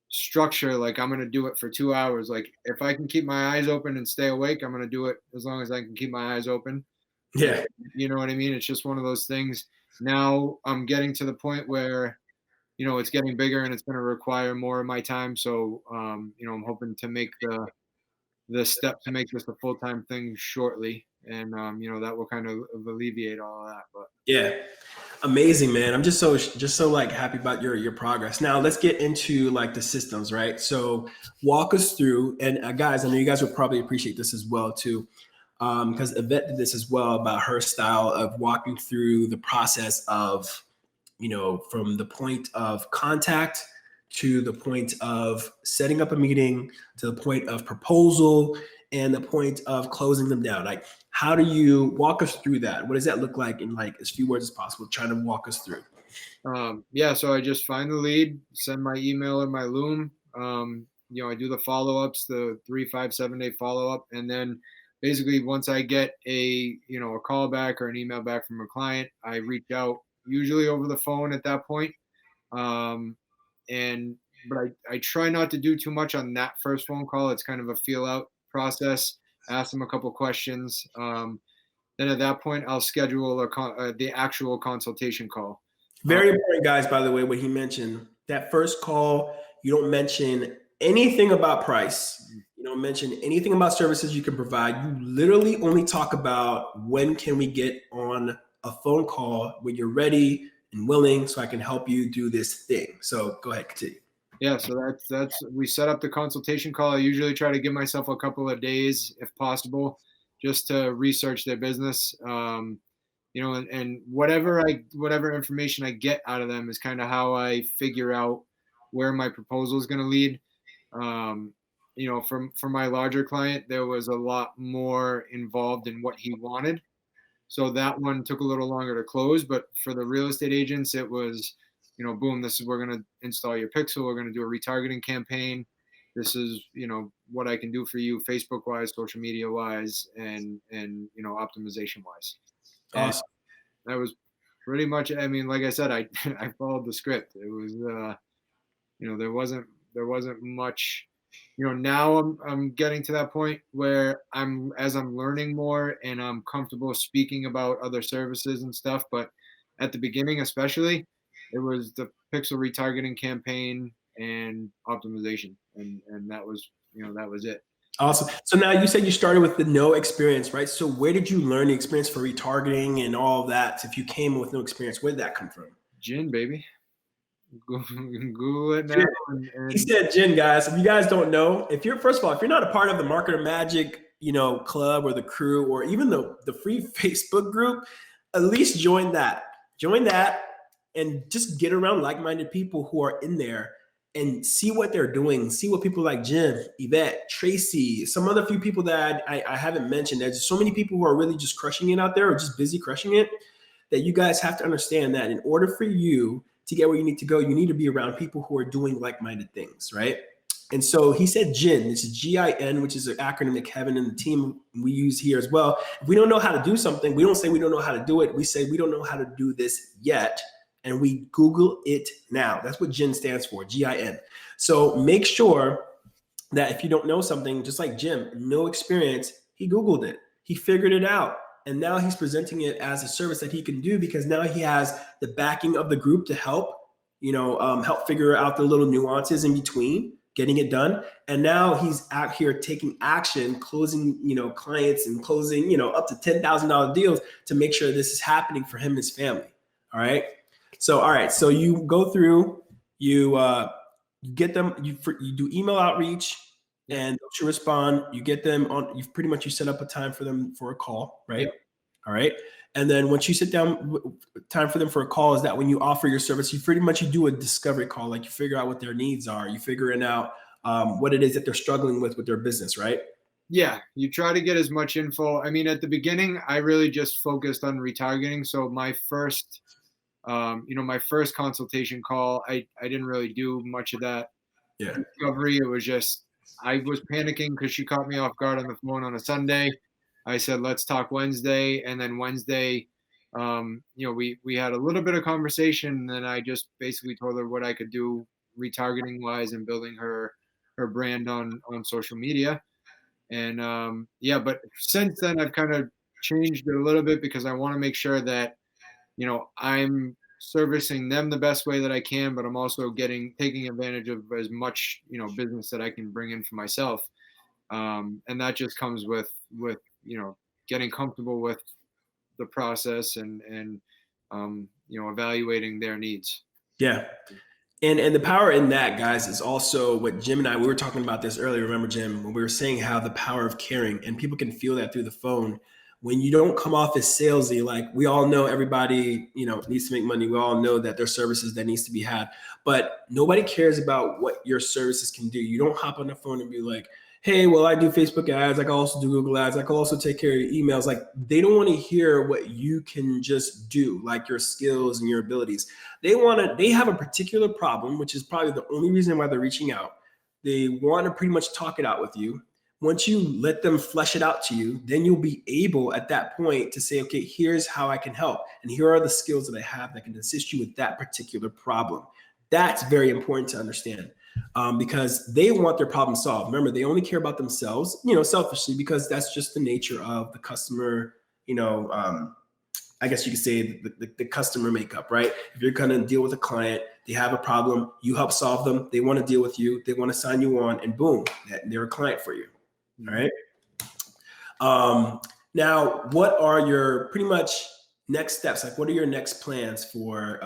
structure, like I'm going to do it for 2 hours. Like if I can keep my eyes open and stay awake, I'm going to do it as long as I can keep my eyes open. Yeah. You know what I mean? It's just one of those things. Now I'm getting to the point where, you know, it's getting bigger and it's going to require more of my time. So, I'm hoping to make the step to make this a full-time thing shortly. And, that will kind of alleviate all of that. But Yeah. Amazing, man. I'm just so like happy about your progress. Now let's get into like the systems, right? So walk us through, and guys, I know you guys would probably appreciate this as well too. Because Yvette did this as well about her style of walking through the process of, you know, from the point of contact to the point of setting up a meeting to the point of proposal and the point of closing them down. Like, how do you walk us through that? What does that look like in like as few words as possible? Trying to walk us through. so I just find the lead, send my email in my Loom. I do the follow-ups, the 3, 5, 7-day follow-up. And then basically once I get a call back or an email back from a client, I reach out usually over the phone at that point. But I try not to do too much on that first phone call. It's kind of a feel out process, ask them a couple questions. Then at that point, I'll schedule the actual consultation call. Very important, guys, by the way, what he mentioned, that first call, you don't mention anything about price. You don't mention anything about services you can provide. You literally only talk about when can we get on a phone call when you're ready and willing so I can help you do this thing. So go ahead, continue. Yeah, so that's we set up the consultation call. I usually try to give myself a couple of days, if possible, just to research their business. And whatever information I get out of them is kind of how I figure out where my proposal is going to lead. For my larger client, there was a lot more involved in what he wanted. So that one took a little longer to close, but for the real estate agents, it was, boom, we're going to install your pixel. We're going to do a retargeting campaign. This is, what I can do for you Facebook wise, social media wise, and optimization wise. Awesome. And that was pretty much, I mean, like I said, I followed the script. It was, there wasn't much. Now I'm getting to that point where as I'm learning more and I'm comfortable speaking about other services and stuff. But at the beginning, especially, it was the pixel retargeting campaign and optimization, and that was it. Awesome. So now you said you started with the no experience, right? So where did you learn the experience for retargeting and all of that? If you came with no experience, where did that come from? Gin, baby. Google it now. He said Gin, guys. If you guys don't know, first of all, if you're not a part of the MarketerMagic, club or the crew or even the free Facebook group, at least join that. Join that and just get around like-minded people who are in there and see what they're doing. See what people like Jim, Yvette, Tracy, some other few people that I haven't mentioned. There's so many people who are really just crushing it out there or just busy crushing it that you guys have to understand that in order for you to get where you need to go, you need to be around people who are doing like-minded things, right? And so he said GIN, this is GIN, which is an acronym that Kevin and the team we use here as well. If we don't know how to do something, we don't say we don't know how to do it. We say we don't know how to do this yet. And we Google it now. That's what GIN stands for, GIN. So make sure that if you don't know something, just like Jim, no experience, he Googled it. He figured it out. And now he's presenting it as a service that he can do because now he has the backing of the group to help, help figure out the little nuances in between getting it done. And now he's out here taking action, closing, clients and closing, up to $10,000 deals to make sure this is happening for him and his family. All right. So you go through, you get them, you do email outreach and you respond, you get them on, you set up a time for them for a call, right? Yep. All right. And then once you sit down, time for them for a call is that when you offer your service, you do a discovery call, like you figure out what their needs are, you figuring out what it is that they're struggling with their business, right? Yeah, you try to get as much info. I mean, at the beginning, I really just focused on retargeting. So my first consultation call, I didn't really do much of that discovery. It was just, I was panicking because she caught me off guard on the phone on a Sunday. I said, let's talk Wednesday. And then Wednesday, we had a little bit of conversation. And then I just basically told her what I could do retargeting wise and building her brand on social media. And but since then I've kind of changed it a little bit because I want to make sure that, I'm servicing them the best way that I can, but I'm also taking advantage of as much, business that I can bring in for myself. And that just comes with getting comfortable with the process and evaluating their needs. Yeah. And the power in that, guys, is also what Jim and we were talking about this earlier. Remember, Jim, when we were saying how the power of caring, and people can feel that through the phone. When you don't come off as salesy, like we all know everybody, needs to make money. We all know that there's services that needs to be had, but nobody cares about what your services can do. You don't hop on the phone and be like, hey, well, I do Facebook ads. I can also do Google ads. I can also take care of your emails. Like they don't want to hear what you can just do, like your skills and your abilities. They have a particular problem, which is probably the only reason why they're reaching out. They want to pretty much talk it out with you. Once you let them flesh it out to you, then you'll be able at that point to say, okay, here's how I can help. And here are the skills that I have that can assist you with that particular problem. That's very important to understand because they want their problem solved. Remember, they only care about themselves, selfishly, because that's just the nature of the customer, I guess you could say the customer makeup, right? If you're going to deal with a client, They have a problem. You help solve them. They want to deal with you. They want to sign you on, and boom, they're a client for you. All right. Now, what are your pretty much next steps? Like, what are your next plans for,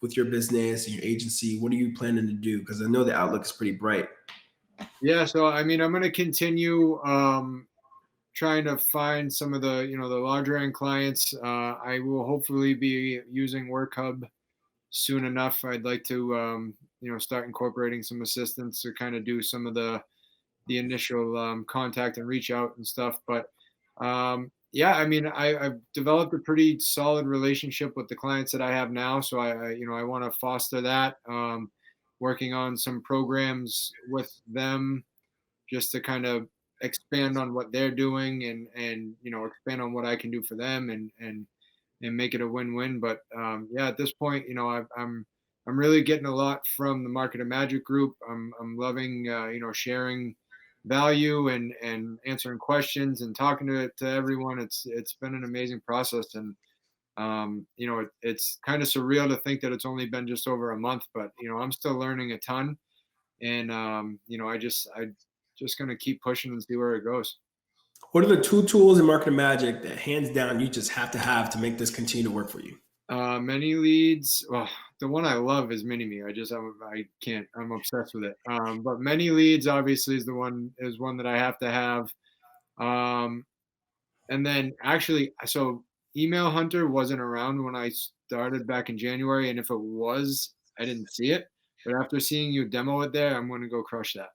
with your business and your agency? What are you planning to do? Because I know the outlook is pretty bright. Yeah. So, I mean, I'm going to continue trying to find some of the, the larger end clients. I will hopefully be using WorkHub soon enough. I'd like to, start incorporating some assistants to kind of do some of the initial contact and reach out and stuff. But yeah, I mean, I've developed a pretty solid relationship with the clients that I have now. So I want to foster that, working on some programs with them just to kind of expand on what they're doing and expand on what I can do for them and make it a win-win. But yeah, at this point, I'm really getting a lot from the MarketerMagic group. I'm loving sharing value and answering questions and talking to everyone. It's been an amazing process, and it's kind of surreal to think that it's only been just over a month, but I'm still learning a ton, and I just gonna keep pushing and see where it goes. What are the two tools in MarketerMagic that hands down you just have to make this continue to work for you? Many leads. Well, the one I love is Mini Me. I can't. I'm obsessed with it. But Many Leads obviously is one that I have to have. And then actually, so Email Hunter wasn't around when I started back in January, and if it was, I didn't see it. But after seeing you demo it there, I'm going to go crush that.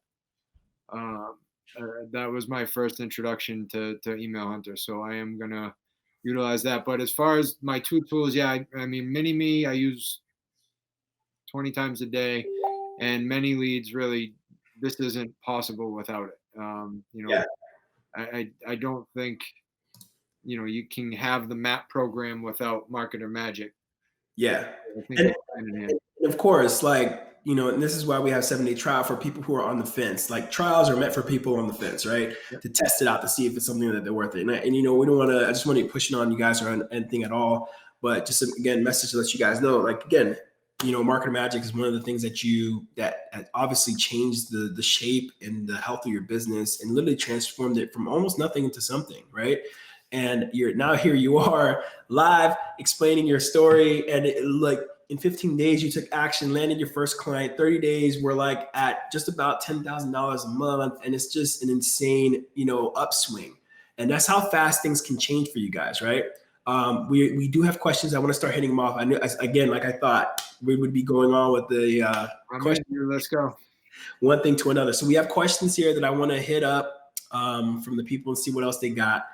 That was my first introduction to Email Hunter, so I am gonna utilize that. But as far as my two tools, yeah, I mean, Mini Me I use 20 times a day, and Many Leads, really, this isn't possible without it. Yeah. I don't think you can have the map program without MarketerMagic. Yeah. I think And, hand in hand. of course, and this is why we have 7-day trial for people who are on the fence. Like, trials are meant for people on the fence, right? Yep. To test it out, to see if it's something that they're worth it. And we don't want to, I just want to be pushing on you guys or anything at all. But just, again, message to let you guys know, like, again, MarketerMagic is one of the things that obviously changed the shape and the health of your business and literally transformed it from almost nothing into something, right? And here you are live explaining your story. And in 15 days, you took action, landed your first client. 30 days, we're at just about $10,000 a month. And it's just an insane, upswing. And that's how fast things can change for you guys, right? We do have questions. I want to start hitting them off. I knew, again, like I thought we would be going on with the question. Let's go. One thing to another. So we have questions here that I want to hit up from the people and see what else they got.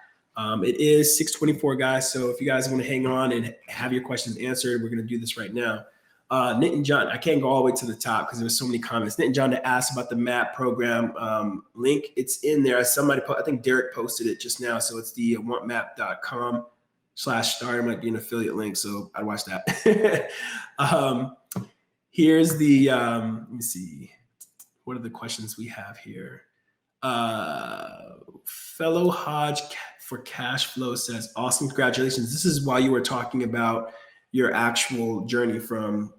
It is 6:24, guys. So if you guys want to hang on and have your questions answered, we're going to do this right now. Nitin John, I can't go all the way to the top because there's so many comments. Nitin John asked about the MAP program link. It's in there. Somebody, I think Derek posted it just now. So it's the wantmap.com/start. It might be an affiliate link, so I'd watch that. Here's the, let me see. What are the questions we have here? Fellow Hodge for Cash Flow says, awesome, congratulations. This is while you were talking about your actual journey from,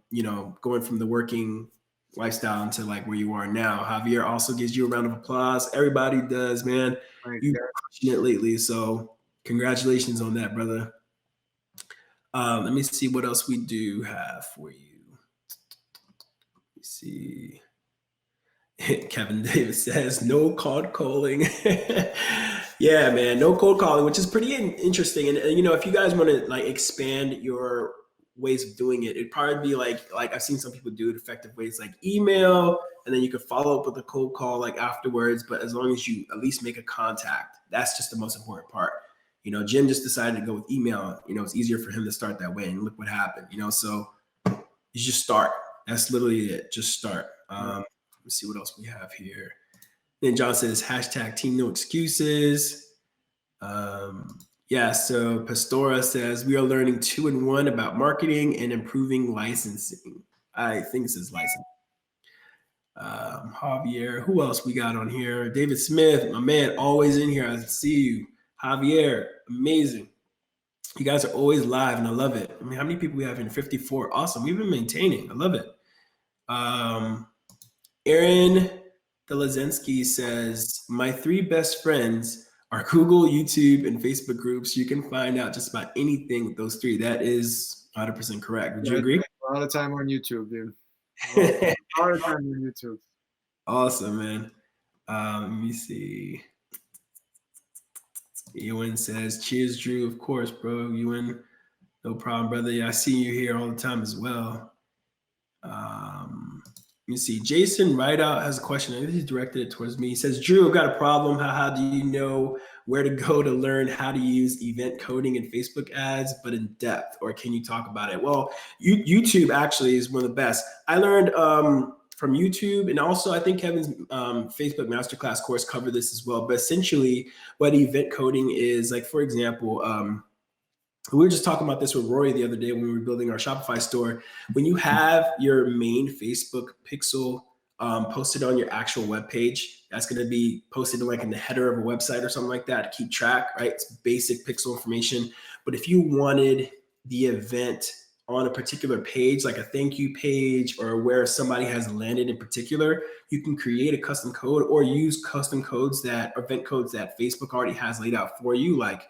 going from the working lifestyle into where you are now. Javier also gives you a round of applause. Everybody does, man. You've been crushing it lately. So congratulations on that, brother. Let me see what else we do have for you. Let me see. Kevin Davis says, no cold calling. Yeah, man, no cold calling, which is pretty interesting. And if you guys want to expand your ways of doing it, it'd probably be like I've seen some people do it effective ways like email, and then you could follow up with a cold call afterwards. But as long as you at least make a contact, that's just the most important part. Jim just decided to go with email. It's easier for him to start that way, and look what happened. So you just start. That's literally it. Just start. Let's see what else we have here. Then John says, #team no excuses. Yeah, so Pastora says, we are learning 2-in-1 about marketing and improving licensing. I think this is licensing. Javier, who else we got on here? David Smith, my man, always in here. I see you. Javier, amazing. You guys are always live, and I love it. I mean, how many people we have in 54? Awesome. We've been maintaining. I love it. Aaron Delazinski says, my 3 best friends are Google, YouTube, and Facebook groups. You can find out just about anything with those 3. That is 100% correct. Would you agree? A lot of time on YouTube, dude. A lot of time on YouTube. Awesome, man. Let me see. Ewan says, cheers, Drew. Of course, bro. Ewan, no problem, brother. Yeah, I see you here all the time as well. Let me see. Jason Rideout has a question. I think he's directed it towards me. He says, Drew, I've got a problem. How do you know where to go to learn how to use event coding and Facebook ads, but in depth? Or can you talk about it? Well, YouTube actually is one of the best. I learned from YouTube, and also I think Kevin's Facebook Masterclass course covered this as well. But essentially, what event coding is, like, for example, we were just talking about this with Rory the other day when we were building our Shopify store. When you have your main Facebook pixel posted on your actual web page, that's going to be posted like in the header of a website or something like that to keep track, right? It's basic pixel information. But if you wanted the event on a particular page, like a thank you page or where somebody has landed in particular, you can create a custom code or use custom codes that event codes that Facebook already has laid out for you, like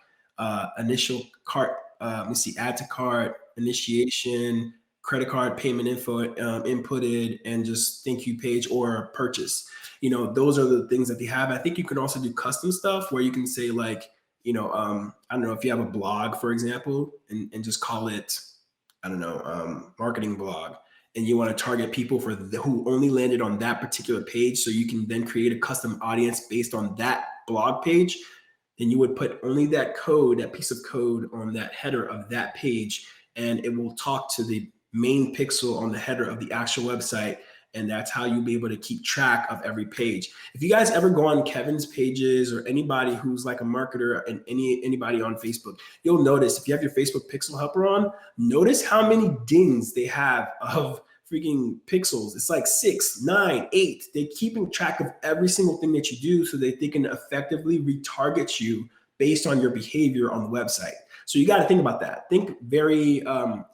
initial cart, let me see, add to cart, initiation, credit card payment info inputted, and just thank you page or purchase. You know, those are the things that they have. I think you can also do custom stuff where you can say like, you know, I don't know, if you have a blog, for example, and just call it, I don't know, marketing blog, and you want to target people for who only landed on that particular page. So you can then create a custom audience based on that blog page. Then you would put only that code, that piece of code on that header of that page, and it will talk to the main pixel on the header of the actual website. And that's how you'll be able to keep track of every page. If you guys ever go on Kevin's pages or anybody who's like a marketer and anybody on Facebook, you'll notice if you have your Facebook pixel helper on, notice how many dings they have of freaking pixels. It's like 6, 9, 8. They're keeping track of every single thing that you do so that they can effectively retarget you based on your behavior on the website. So you got to think about that. Think very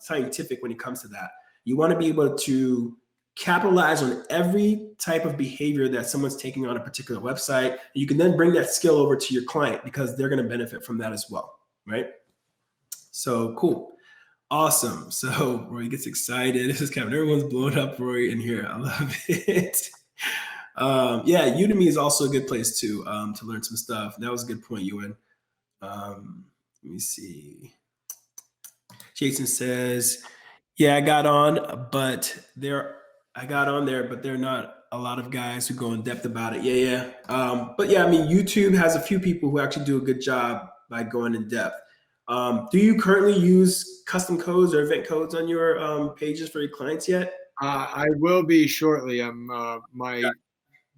scientific when it comes to that. You want to be able to capitalize on every type of behavior that someone's taking on a particular website. You can then bring that skill over to your client because they're going to benefit from that as well, right? So cool. Awesome. So Rory gets excited. This is Kevin. Everyone's blowing up Rory in here. I love it. Yeah, Udemy is also a good place to learn some stuff. That was a good point, Ewan. Let me see. Jason says, yeah, I got on there, but there are not a lot of guys who go in depth about it. Yeah. But yeah, I mean, YouTube has a few people who actually do a good job by going in depth. Do you currently use custom codes or event codes on your pages for your clients yet? I will be shortly. My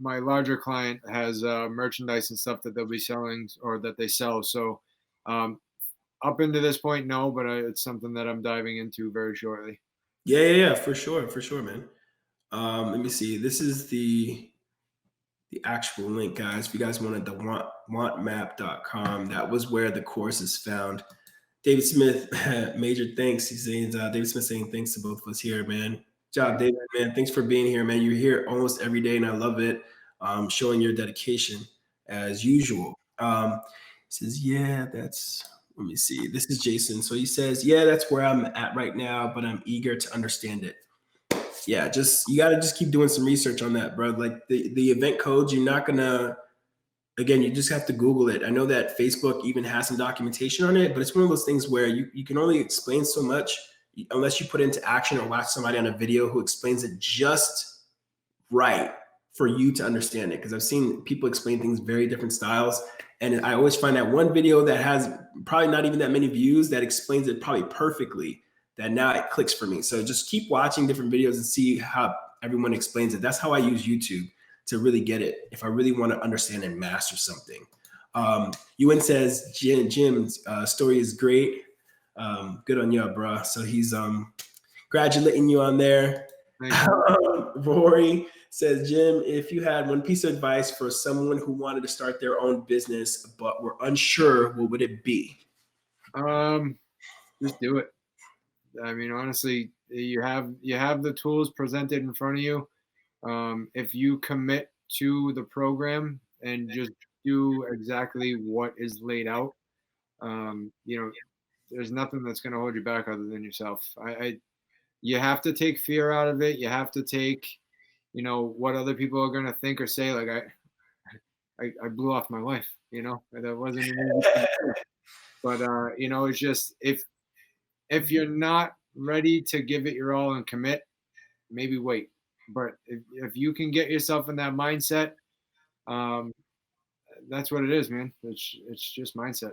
larger client has merchandise and stuff that they'll be selling or that they sell. So up into this point, no, but it's something that I'm diving into very shortly. Yeah, for sure, man. Let me see. This is the actual link, guys. If you guys wanted the wantmap.com, that was where the course is found. David Smith, major thanks. He's saying, David Smith saying thanks to both of us here, man. Good job, David, man. Thanks for being here, man. You're here almost every day, and I love it. Showing your dedication as usual. He says, yeah, let me see. This is Jason. So he says, yeah, that's where I'm at right now, but I'm eager to understand it. Yeah, you got to just keep doing some research on that, bro. Like the event codes, you're not going to, again, you just have to Google it. I know that Facebook even has some documentation on it, but it's one of those things where you can only explain so much unless you put it into action or watch somebody on a video who explains it just right for you to understand it. Because I've seen people explain things very different styles. And I always find that one video that has probably not even that many views that explains it probably perfectly, that now it clicks for me. So just keep watching different videos and see how everyone explains it. That's how I use YouTube to really get it if I really want to understand and master something. Ewan says, Jim's story is great. Good on you, bro. So he's congratulating you on there. Rory says, Jim, if you had one piece of advice for someone who wanted to start their own business but were unsure, what would it be? just do it. I mean, honestly, you have the tools presented in front of you. If you commit to the program and just do exactly what is laid out, you know, there's nothing that's going to hold you back other than yourself. You have to take fear out of it. You have to take, what other people are going to think or say. Like I blew off my wife, that wasn't an easy thing to do. But, it's just, if you're not ready to give it your all and commit, maybe wait. But if you can get yourself in that mindset, um, that's what it is, man. It's just mindset.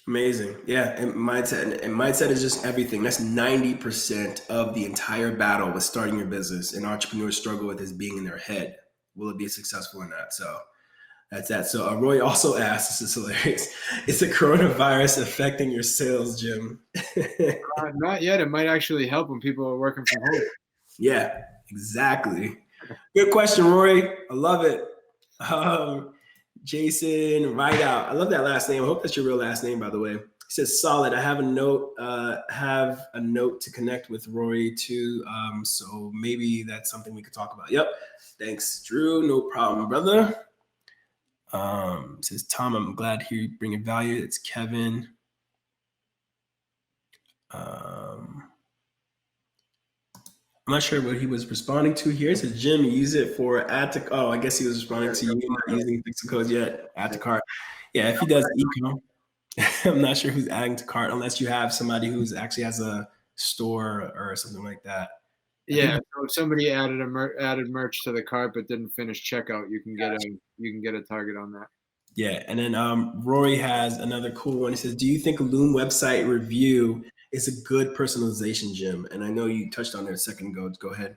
Amazing. Yeah. And mindset is just everything. That's 90% of the entire battle with starting your business, and entrepreneurs struggle with is being in their head. Will it be successful or not? So that's that. So Roy also asked, this is hilarious, is the coronavirus affecting your sales, Jim? Not yet. It might actually help when people are working from home. Yeah, exactly. Good question, Roy. I love it. Jason Rideout. I love that last name. I hope that's your real last name, by the way. He says, solid. I have a note to connect with Roy too. So maybe that's something we could talk about. Yep. Thanks, Drew. No problem, brother. Says Tom, I'm glad to hear you bringing value. It's Kevin. I'm not sure what he was responding to here. It says, Jim, use it for add to. Oh, I guess he was responding to you not using pixel codes yet. Add to cart. Yeah, if he does e-com, I'm not sure who's adding to cart unless you have somebody who's actually has a store or something like that. Yeah, so if somebody added merch to the cart but didn't finish checkout, you can get a target on that. Yeah, and then Rory has another cool one. He says, do you think a Loom website review is a good personalization, Jim? And I know you touched on it a second ago. Go ahead.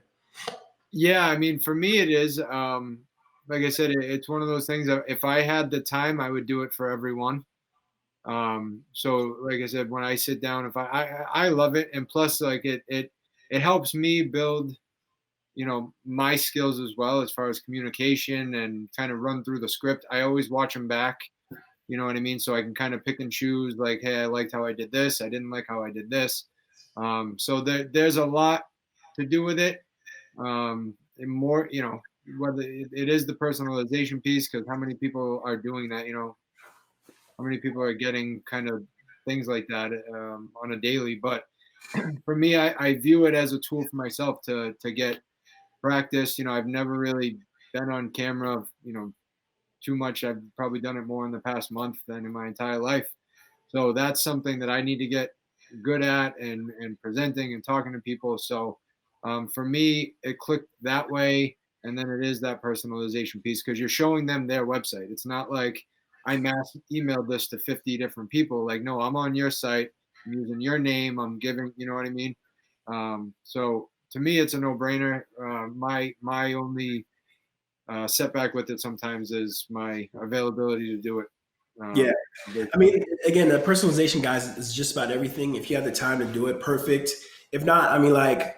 Yeah, I mean, for me, it is. Like I said, it's one of those things that if I had the time, I would do it for everyone. So, like I said, when I sit down, if I love it, and plus, like it helps me build, my skills as well as far as communication and kind of run through the script. I always watch them back. You know what I mean? So I can kind of pick and choose, like, hey, I liked how I did this. I didn't like how I did this. So there's a lot to do with it. And more, whether it is the personalization piece, because how many people are doing that? How many people are getting kind of things like that on a daily? But for me, I view it as a tool for myself to get practice. I've never really been on camera, too much. I've probably done it more in the past month than in my entire life. So that's something that I need to get good at and presenting and talking to people. So for me, it clicked that way. And then it is that personalization piece because you're showing them their website. It's not like I mass emailed this to 50 different people. Like, no, I'm on your site. I'm using your name. I'm giving, you know what I mean? So to me, it's a no-brainer. My only setback with it sometimes is my availability to do it. Yeah. I mean, again, the personalization, guys, is just about everything. If you have the time to do it, perfect. If not, I mean, like,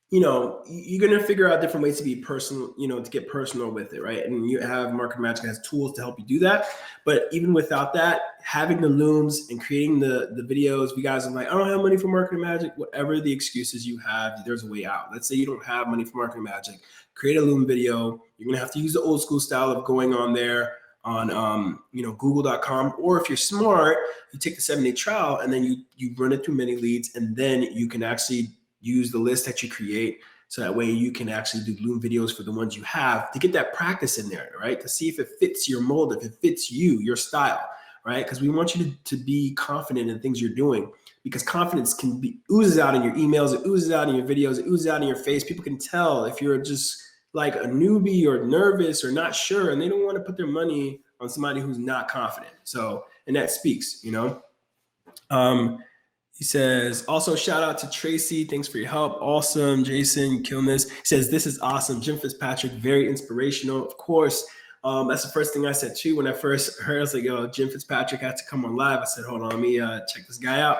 you're going to figure out different ways to be personal, to get personal with it, right? And you have MarketerMagic has tools to help you do that. But even without that, having the looms and creating the videos, if you guys are like, I don't have money for MarketerMagic, whatever the excuses you have, there's a way out. Let's say you don't have money for MarketerMagic, create a loom video. You're going to have to use the old school style of going on there on google.com, or if you're smart, you take the 7-day trial and then you run it through many leads, and then you can actually use the list that you create. So that way you can actually do Loom videos for the ones you have to get that practice in there, right? To see if it fits your mold, if it fits you, your style, right? Because we want you to be confident in things you're doing, because confidence can be oozes out in your emails, it oozes out in your videos, it oozes out in your face. People can tell if you're just like a newbie or nervous or not sure, and they don't want to put their money on somebody who's not confident. So, and that speaks, He says, also shout out to Tracy. Thanks for your help. Awesome. Jason, killing this. He says, this is awesome. Jim Fitzpatrick, very inspirational. Of course, that's the first thing I said too. When I first heard, I was like, yo, Jim Fitzpatrick had to come on live. I said, hold on, let me check this guy out.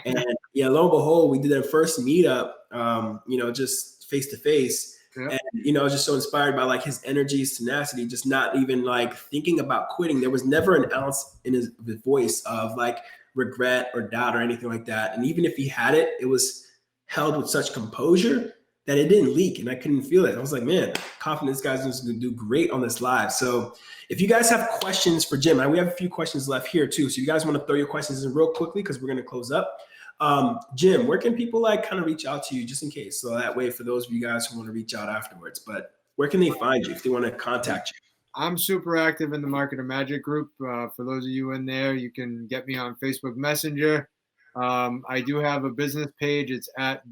And yeah, lo and behold, we did our first meetup, just face to face. And, I was just so inspired by like his energy, his tenacity, just not even like thinking about quitting. There was never an ounce in his voice of like, regret or doubt or anything like that. And even if he had it, it was held with such composure that it didn't leak, and I couldn't feel it. I was like, man, confident this guy's going to do great on this live. So if you guys have questions for Jim, and we have a few questions left here too. So you guys want to throw your questions in real quickly because we're going to close up. Jim, where can people like kind of reach out to you just in case? So that way, for those of you guys who want to reach out afterwards, but where can they find you if they want to contact you? I'm super active in the MarketerMagic group. For those of you in there, you can get me on Facebook Messenger. I do have a business page. It's at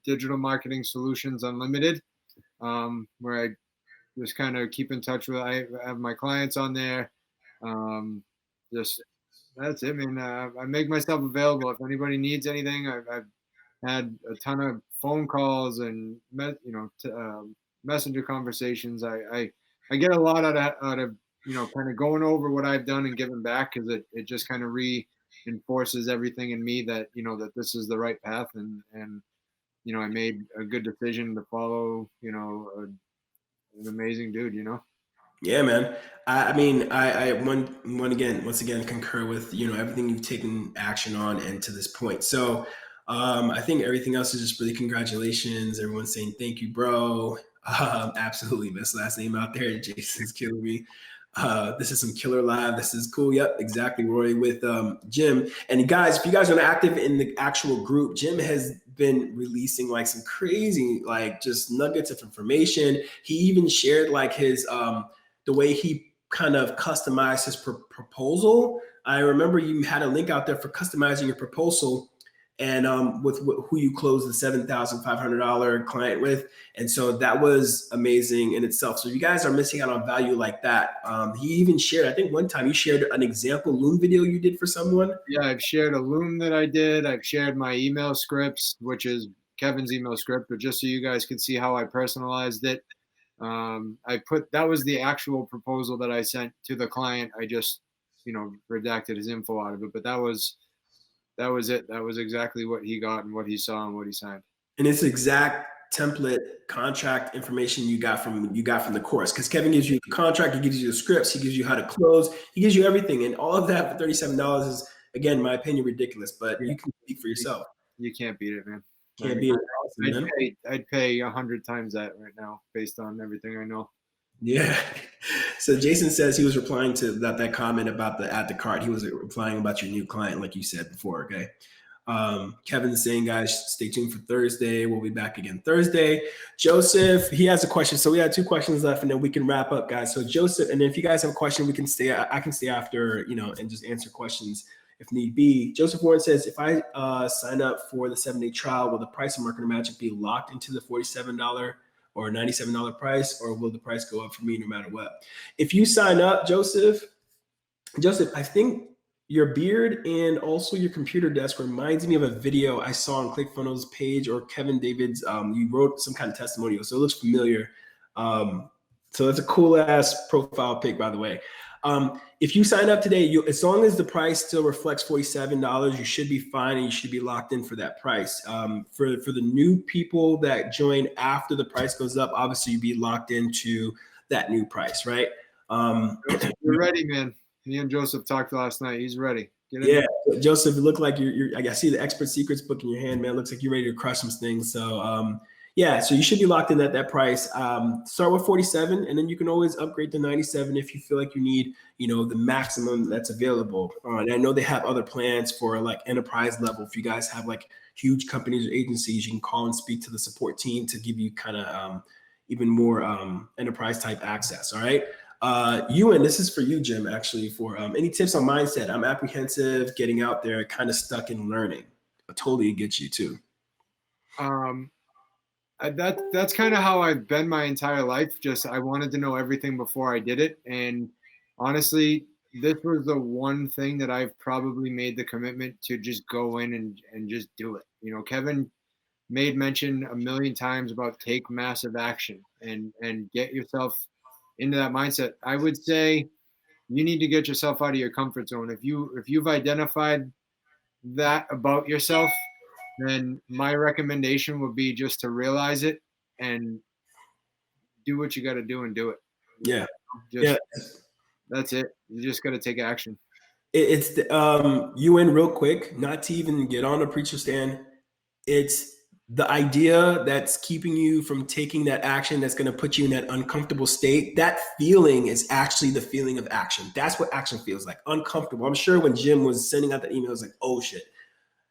Digital Marketing Solutions Unlimited, where I just kind of keep in touch with. I have my clients on there. Just that's it, man. I make myself available if anybody needs anything. I've had a ton of phone calls and messenger conversations. I get a lot out of kind of going over what I've done and giving back, because it just kind of reinforces everything in me that that this is the right path, and I made a good decision to follow an amazing dude. Yeah, man. I mean, I once again concur with everything you've taken action on and to this point. So I think everything else is just really congratulations. Everyone's saying thank you, bro. Absolutely, best last name out there. Jason's killing me. This is some killer live. This is cool. Yep, exactly, Roy, with Jim. And guys, if you guys are active in the actual group, Jim has been releasing like some crazy, like just nuggets of information. He even shared like his the way he kind of customized his proposal. I remember you had a link out there for customizing your proposal, and with who you closed the $7,500 client with. And so that was amazing in itself. So you guys are missing out on value like that. He even shared, I think one time you shared an example Loom video you did for someone. Yeah, I've shared a Loom that I did. I've shared my email scripts, which is Kevin's email script, but just so you guys can see how I personalized it. That was the actual proposal that I sent to the client. I just, redacted his info out of it, but that was it. That was exactly what he got and what he saw and what he signed. And it's exact template contract information you got from the course, because Kevin gives you the contract, he gives you the scripts, he gives you how to close, he gives you everything, and all of that for $37 is, again, in my opinion, ridiculous. But you can speak for yourself. You can't beat it, man. Can't beat it. Awesome, man. I'd pay 100 times that right now, based on everything I know. Yeah. So Jason says he was replying to that comment about the add to cart. He was replying about your new client, like you said before. Okay. Kevin's saying, guys, stay tuned for Thursday. We'll be back again Thursday. Joseph, he has a question. So we have 2 questions left, and then we can wrap up, guys. So Joseph, and then if you guys have a question, I can stay after, and just answer questions if need be. Joseph Warren says, if I sign up for the 7-day trial, will the price of MarketerMagic be locked into the $47 or $97 price, or will the price go up for me no matter what? If you sign up, Joseph, I think your beard and also your computer desk reminds me of a video I saw on ClickFunnels page or Kevin David's. You wrote some kind of testimonial, so it looks familiar. So it's a cool ass profile pic, by the way. If you sign up today, as long as the price still reflects $47, you should be fine, and you should be locked in for that price. For the new people that join after the price goes up, obviously you'd be locked into that new price, right? You're ready, man. Me and Joseph talked last night. He's ready. Yeah, Joseph, you look like you're. I see the Expert Secrets book in your hand, man. It looks like you're ready to crush some things. So, yeah, so you should be locked in at that price. Start with 47, and then you can always upgrade to 97 if you feel like you need, the maximum that's available. And I know they have other plans for like enterprise level. If you guys have like huge companies or agencies, you can call and speak to the support team to give you kind of even more enterprise type access. All right. Ewan, this is for you, Jim, actually, for any tips on mindset. I'm apprehensive, getting out there, kind of stuck in learning. I totally get you too. That's kind of how I've been my entire life. Just I wanted to know everything before I did it. And honestly, this was the one thing that I've probably made the commitment to just go in and just do it. Kevin made mention a million times about take massive action and get yourself into that mindset. I would say you need to get yourself out of your comfort zone. If you've identified that about yourself, then my recommendation would be just to realize it and do what you got to do and do it. Yeah. That's it. You just got to take action. It's you in real quick, not to even get on a preacher stand. It's the idea that's keeping you from taking that action that's going to put you in that uncomfortable state. That feeling is actually the feeling of action. That's what action feels like, uncomfortable. I'm sure when Jim was sending out that email, I was like, oh shit,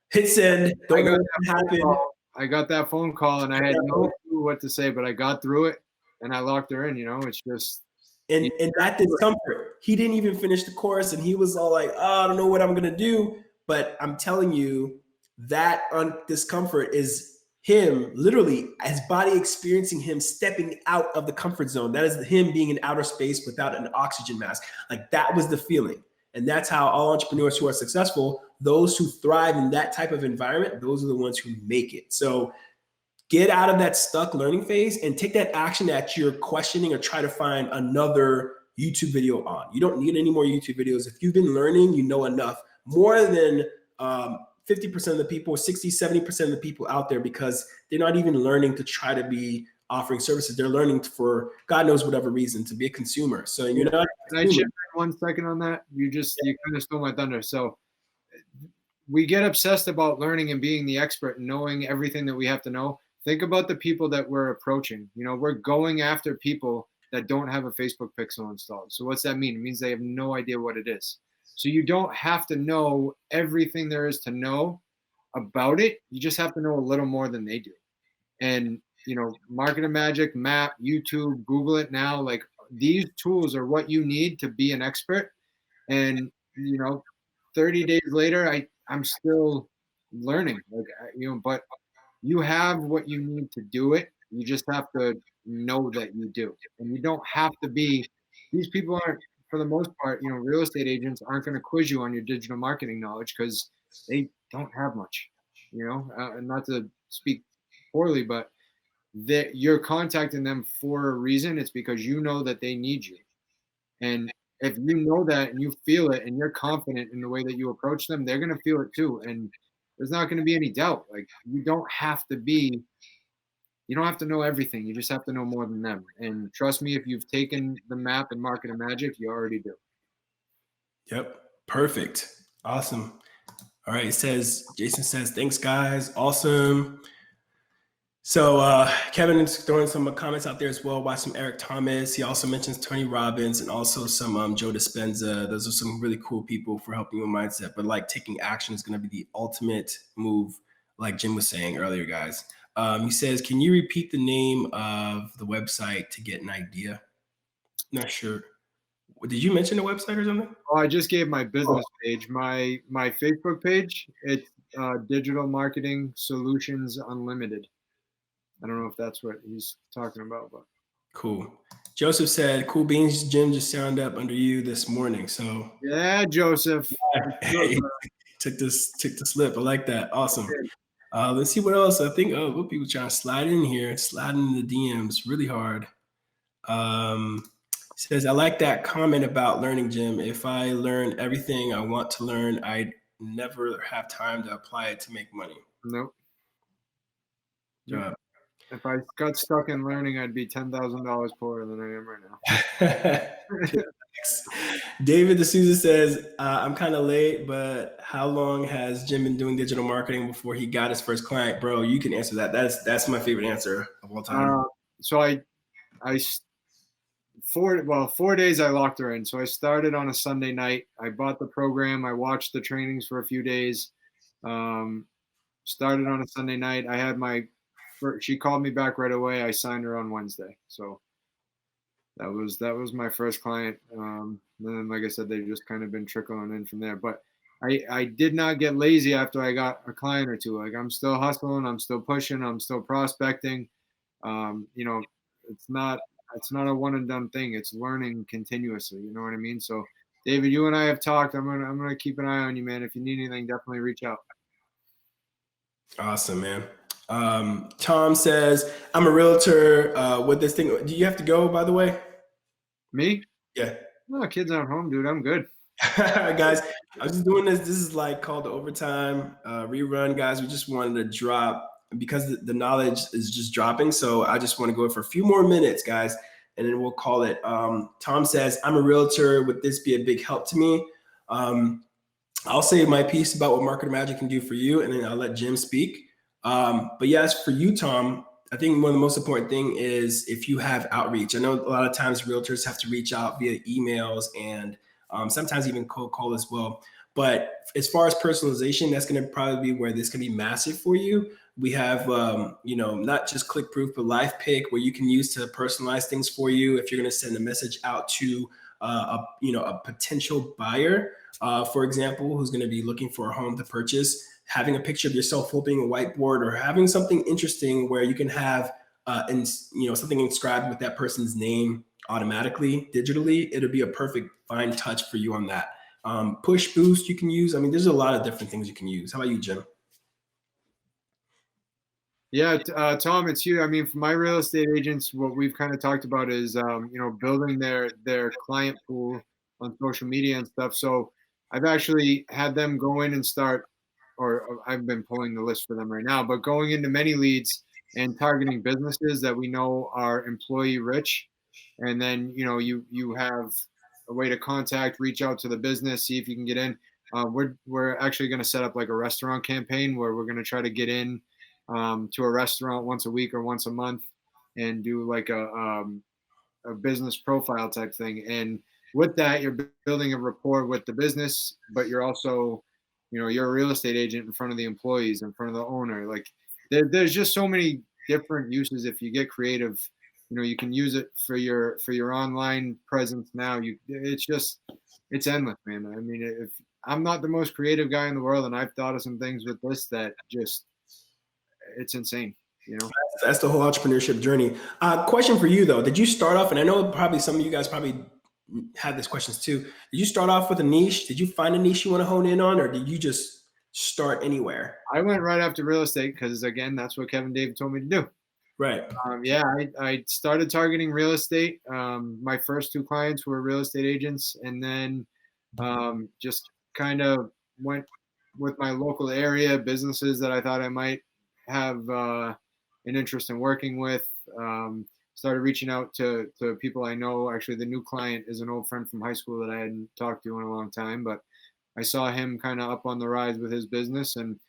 hit send. Don't know what happened. I got that phone call and I had no clue what to say, but I got through it and I locked her in. It's just. And that discomfort, he didn't even finish the course and he was all like, oh, I don't know what I'm going to do. But I'm telling you, that discomfort is him literally, his body experiencing him stepping out of the comfort zone. That is him being in outer space without an oxygen mask. Like that was the feeling. And that's how all entrepreneurs who are successful, those who thrive in that type of environment, those are the ones who make it. So get out of that stuck learning phase and take that action that you're questioning or try to find another YouTube video on. You don't need any more YouTube videos. If you've been learning, you know enough, more than 50% of the people, 60, 70% of the people out there, because they're not even learning to try to be offering services. They're learning for God knows whatever reason to be a consumer. So you're not. Can I chip in 1 second on that? You kind of stole my thunder. So we get obsessed about learning and being the expert and knowing everything that we have to know. Think about the people that we're approaching. We're going after people that don't have a Facebook pixel installed. So what's that mean? It means they have no idea what it is. So you don't have to know everything there is to know about it. You just have to know a little more than they do. And, MarketerMagic, Map, YouTube, Google it now. Like these tools are what you need to be an expert. And, 30 days later, I'm still learning, but you have what you need to do it. You just have to know that you do. And you don't have to be, these people aren't, for the most part, real estate agents aren't going to quiz you on your digital marketing knowledge because they don't have much, and not to speak poorly, but that you're contacting them for a reason. It's because you know that they need you. And if you know that and you feel it and you're confident in the way that you approach them, they're going to feel it too. And there's not going to be any doubt. Like you don't have to know everything. You just have to know more than them. And trust me, if you've taken the Map and MarketerMagic, you already do. Yep. Perfect. Awesome. All right. Jason says, thanks guys. Awesome. So Kevin is throwing some comments out there as well. Watch some Eric Thomas. He also mentions Tony Robbins and also some Joe Dispenza. Those are some really cool people for helping you with mindset. But like taking action is going to be the ultimate move, like Jim was saying earlier, guys. He says, can you repeat the name of the website to get an idea? Not sure. Did you mention the website or something? Oh, I just gave my business page. My Facebook page, it's Digital Marketing Solutions Unlimited. I don't know if that's what he's talking about, but cool. Joseph said, cool beans, Jim just signed up under you this morning. So yeah, Joseph. Hey, took the slip. I like that. Awesome. Let's see what else. I think what people trying to slide in here, slide in the DMs really hard. Says, I like that comment about learning, Jim. If I learn everything I want to learn, I'd never have time to apply it to make money. Nope. If I got stuck in learning, I'd be $10,000 poorer than I am right now. David D'Souza says, I'm kind of late, but how long has Jim been doing digital marketing before he got his first client? Bro, you can answer that. That's my favorite answer of all time. So 4 days I locked her in. So I started on a Sunday night. I bought the program. I watched the trainings for a few days. Started on a Sunday night. I had she called me back right away. I signed her on Wednesday. So that was my first client. And then, like I said, they've just kind of been trickling in from there. But I did not get lazy after I got a client or two. Like I'm still hustling. I'm still pushing. I'm still prospecting. It's not a one and done thing. It's learning continuously. You know what I mean? So David, you and I have talked. I'm gonna keep an eye on you, man. If you need anything, definitely reach out. Awesome, man. Tom says, I'm a realtor with this thing. Do you have to go, by the way? Me? Yeah. No, kids aren't home, dude. I'm good. Guys, I was just doing this. This is like called the overtime rerun, guys. We just wanted to drop because the knowledge is just dropping. So I just want to go for a few more minutes, guys, and then we'll call it. Tom says, I'm a realtor. Would this be a big help to me? I'll say my piece about what Marketer Magic can do for you, and then I'll let Jim speak. But yes, for you, Tom, I think one of the most important thing is if you have outreach. I know a lot of times realtors have to reach out via emails and sometimes even cold call as well. But as far as personalization, that's going to probably be where this can be massive for you. We have, not just click proof, but live pick where you can use to personalize things for you. If you're going to send a message out to a potential buyer, for example, who's going to be looking for a home to purchase, having a picture of yourself flipping a whiteboard or having something interesting where you can have something inscribed with that person's name automatically digitally, it'll be a perfect fine touch for you on that. Push boost you can use. I mean, there's a lot of different things you can use. How about you, Jim? Yeah, Tom, it's you. I mean, for my real estate agents, what we've kind of talked about is, building their client pool on social media and stuff. So I've actually had them go in and start, or I've been pulling the list for them right now, but going into many leads and targeting businesses that we know are employee rich. And then, you have a way to contact, reach out to the business, see if you can get in. We're actually going to set up like a restaurant campaign where we're going to try to get in to a restaurant once a week or once a month and do like a business profile type thing. And with that, you're building a rapport with the business, but you're also, you're a real estate agent in front of the employees, in front of the owner. Like there's just so many different uses. If you get creative, you can use it for your online presence. Now it's endless, man. I mean, if I'm not the most creative guy in the world, and I've thought of some things with this that just, it's insane. That's the whole entrepreneurship journey. Question for you though: did you start off? And I know probably some of you guys probably had these questions too. Did you start off with a niche? Did you find a niche you want to hone in on, or did you just start anywhere? I went right after real estate because, again, that's what Kevin David told me to do. Right. I started targeting real estate. My first two clients were real estate agents, and then just kind of went with my local area businesses that I thought I might have an interest in working with. Started reaching out to people I know. Actually, the new client is an old friend from high school that I hadn't talked to in a long time, but I saw him kind of up on the rise with his business. And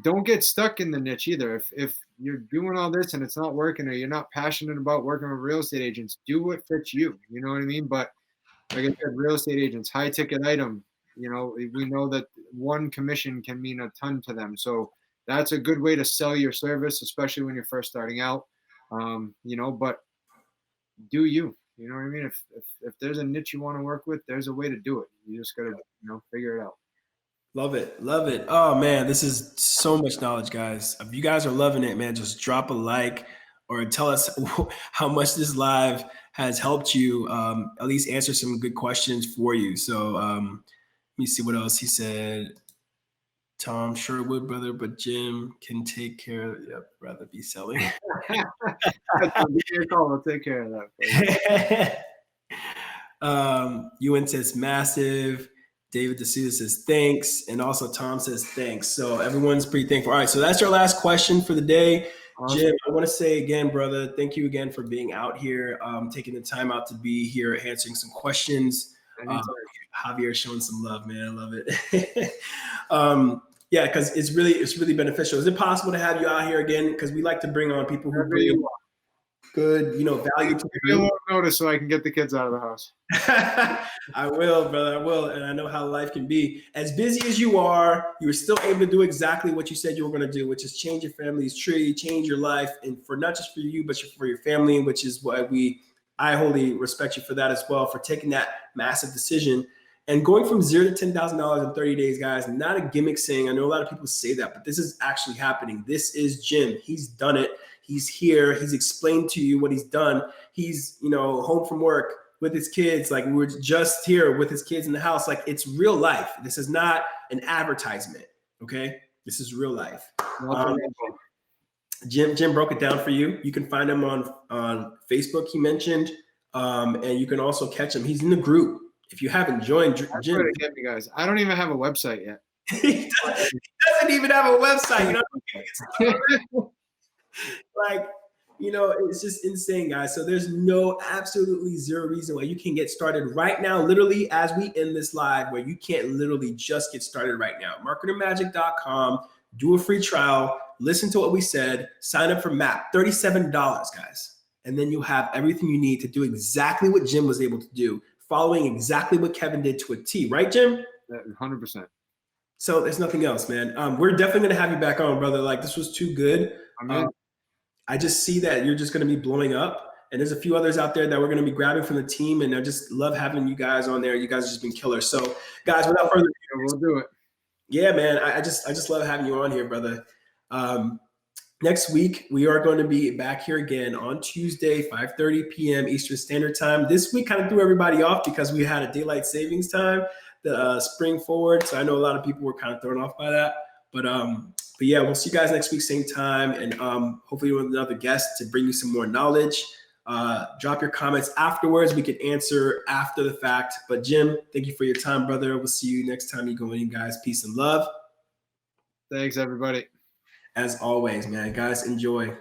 don't get stuck in the niche either. If you're doing all this and it's not working, or you're not passionate about working with real estate agents, do what fits you. You know what I mean? But like I said, real estate agents, high ticket item, we know that one commission can mean a ton to them. So that's a good way to sell your service, especially when you're first starting out. But do you know what I mean? If there's a niche you want to work with, there's a way to do it. You just got to, figure it out. Love it. Love it. Oh man, this is so much knowledge, guys. If you guys are loving it, man, just drop a like or tell us how much this live has helped you, at least answer some good questions for you. So let me see what else he said. Tom, sure would, brother, but Jim can take care of, yep, rather be selling. I'll take care of that. UN says massive. David D'Souza says thanks. And also Tom says thanks. So everyone's pretty thankful. All right. So that's our last question for the day. Awesome. Jim, I want to say again, brother, thank you again for being out here, taking the time out to be here, answering some questions. Javier showing some love, man. I love it. Yeah, because it's really beneficial. Is it possible to have you out here again? Because we like to bring on people who bring good, value to the group. Notice so I can get the kids out of the house. I will, brother. I will. And I know how life can be. As busy as you are, you were still able to do exactly what you said you were going to do, which is change your family's tree, change your life, and for not just for you, but for your family, which is why I wholly respect you for that as well, for taking that massive decision. And going from $0 to $10,000 in 30 days, guys, not a gimmick saying. I know a lot of people say that, but this is actually happening. This is Jim. He's done it. He's here. He's explained to you what he's done. He's, home from work with his kids. Like, we were just here with his kids in the house. Like, it's real life. This is not an advertisement. Okay. This is real life. Jim broke it down for you. You can find him on Facebook. He mentioned, and you can also catch him. He's in the group. If you haven't joined, Jim, get me, guys. I don't even have a website yet. He doesn't even have a website. Like, You know, it's just insane, guys. So there's absolutely zero reason why you can get started right now, literally as we end this live, where you can't literally just get started right now. MarketerMagic.com, do a free trial, listen to what we said, sign up for MAP, $37, guys. And then you have everything you need to do exactly what Jim was able to do, following exactly what Kevin did to a T, right, Jim? 100%. So there's nothing else, man. We're definitely gonna have you back on, brother. Like, this was too good. I just see that you're just going to be blowing up. And there's a few others out there that we're going to be grabbing from the team. And I just love having you guys on there. You guys have just been killers. So, guys, without further ado, we'll do it. Yeah, man. I just love having you on here, brother. Next week, we are going to be back here again on Tuesday, 5:30 p.m. Eastern Standard Time. This week kind of threw everybody off because we had a daylight savings time, the spring forward. So I know a lot of people were kind of thrown off by that. But yeah, we'll see you guys next week, same time, and hopefully with another guest to bring you some more knowledge. Drop your comments afterwards. We can answer after the fact. But Jim, thank you for your time, brother. We'll see you next time you go in, guys. Peace and love. Thanks, everybody. As always, man. Guys, enjoy.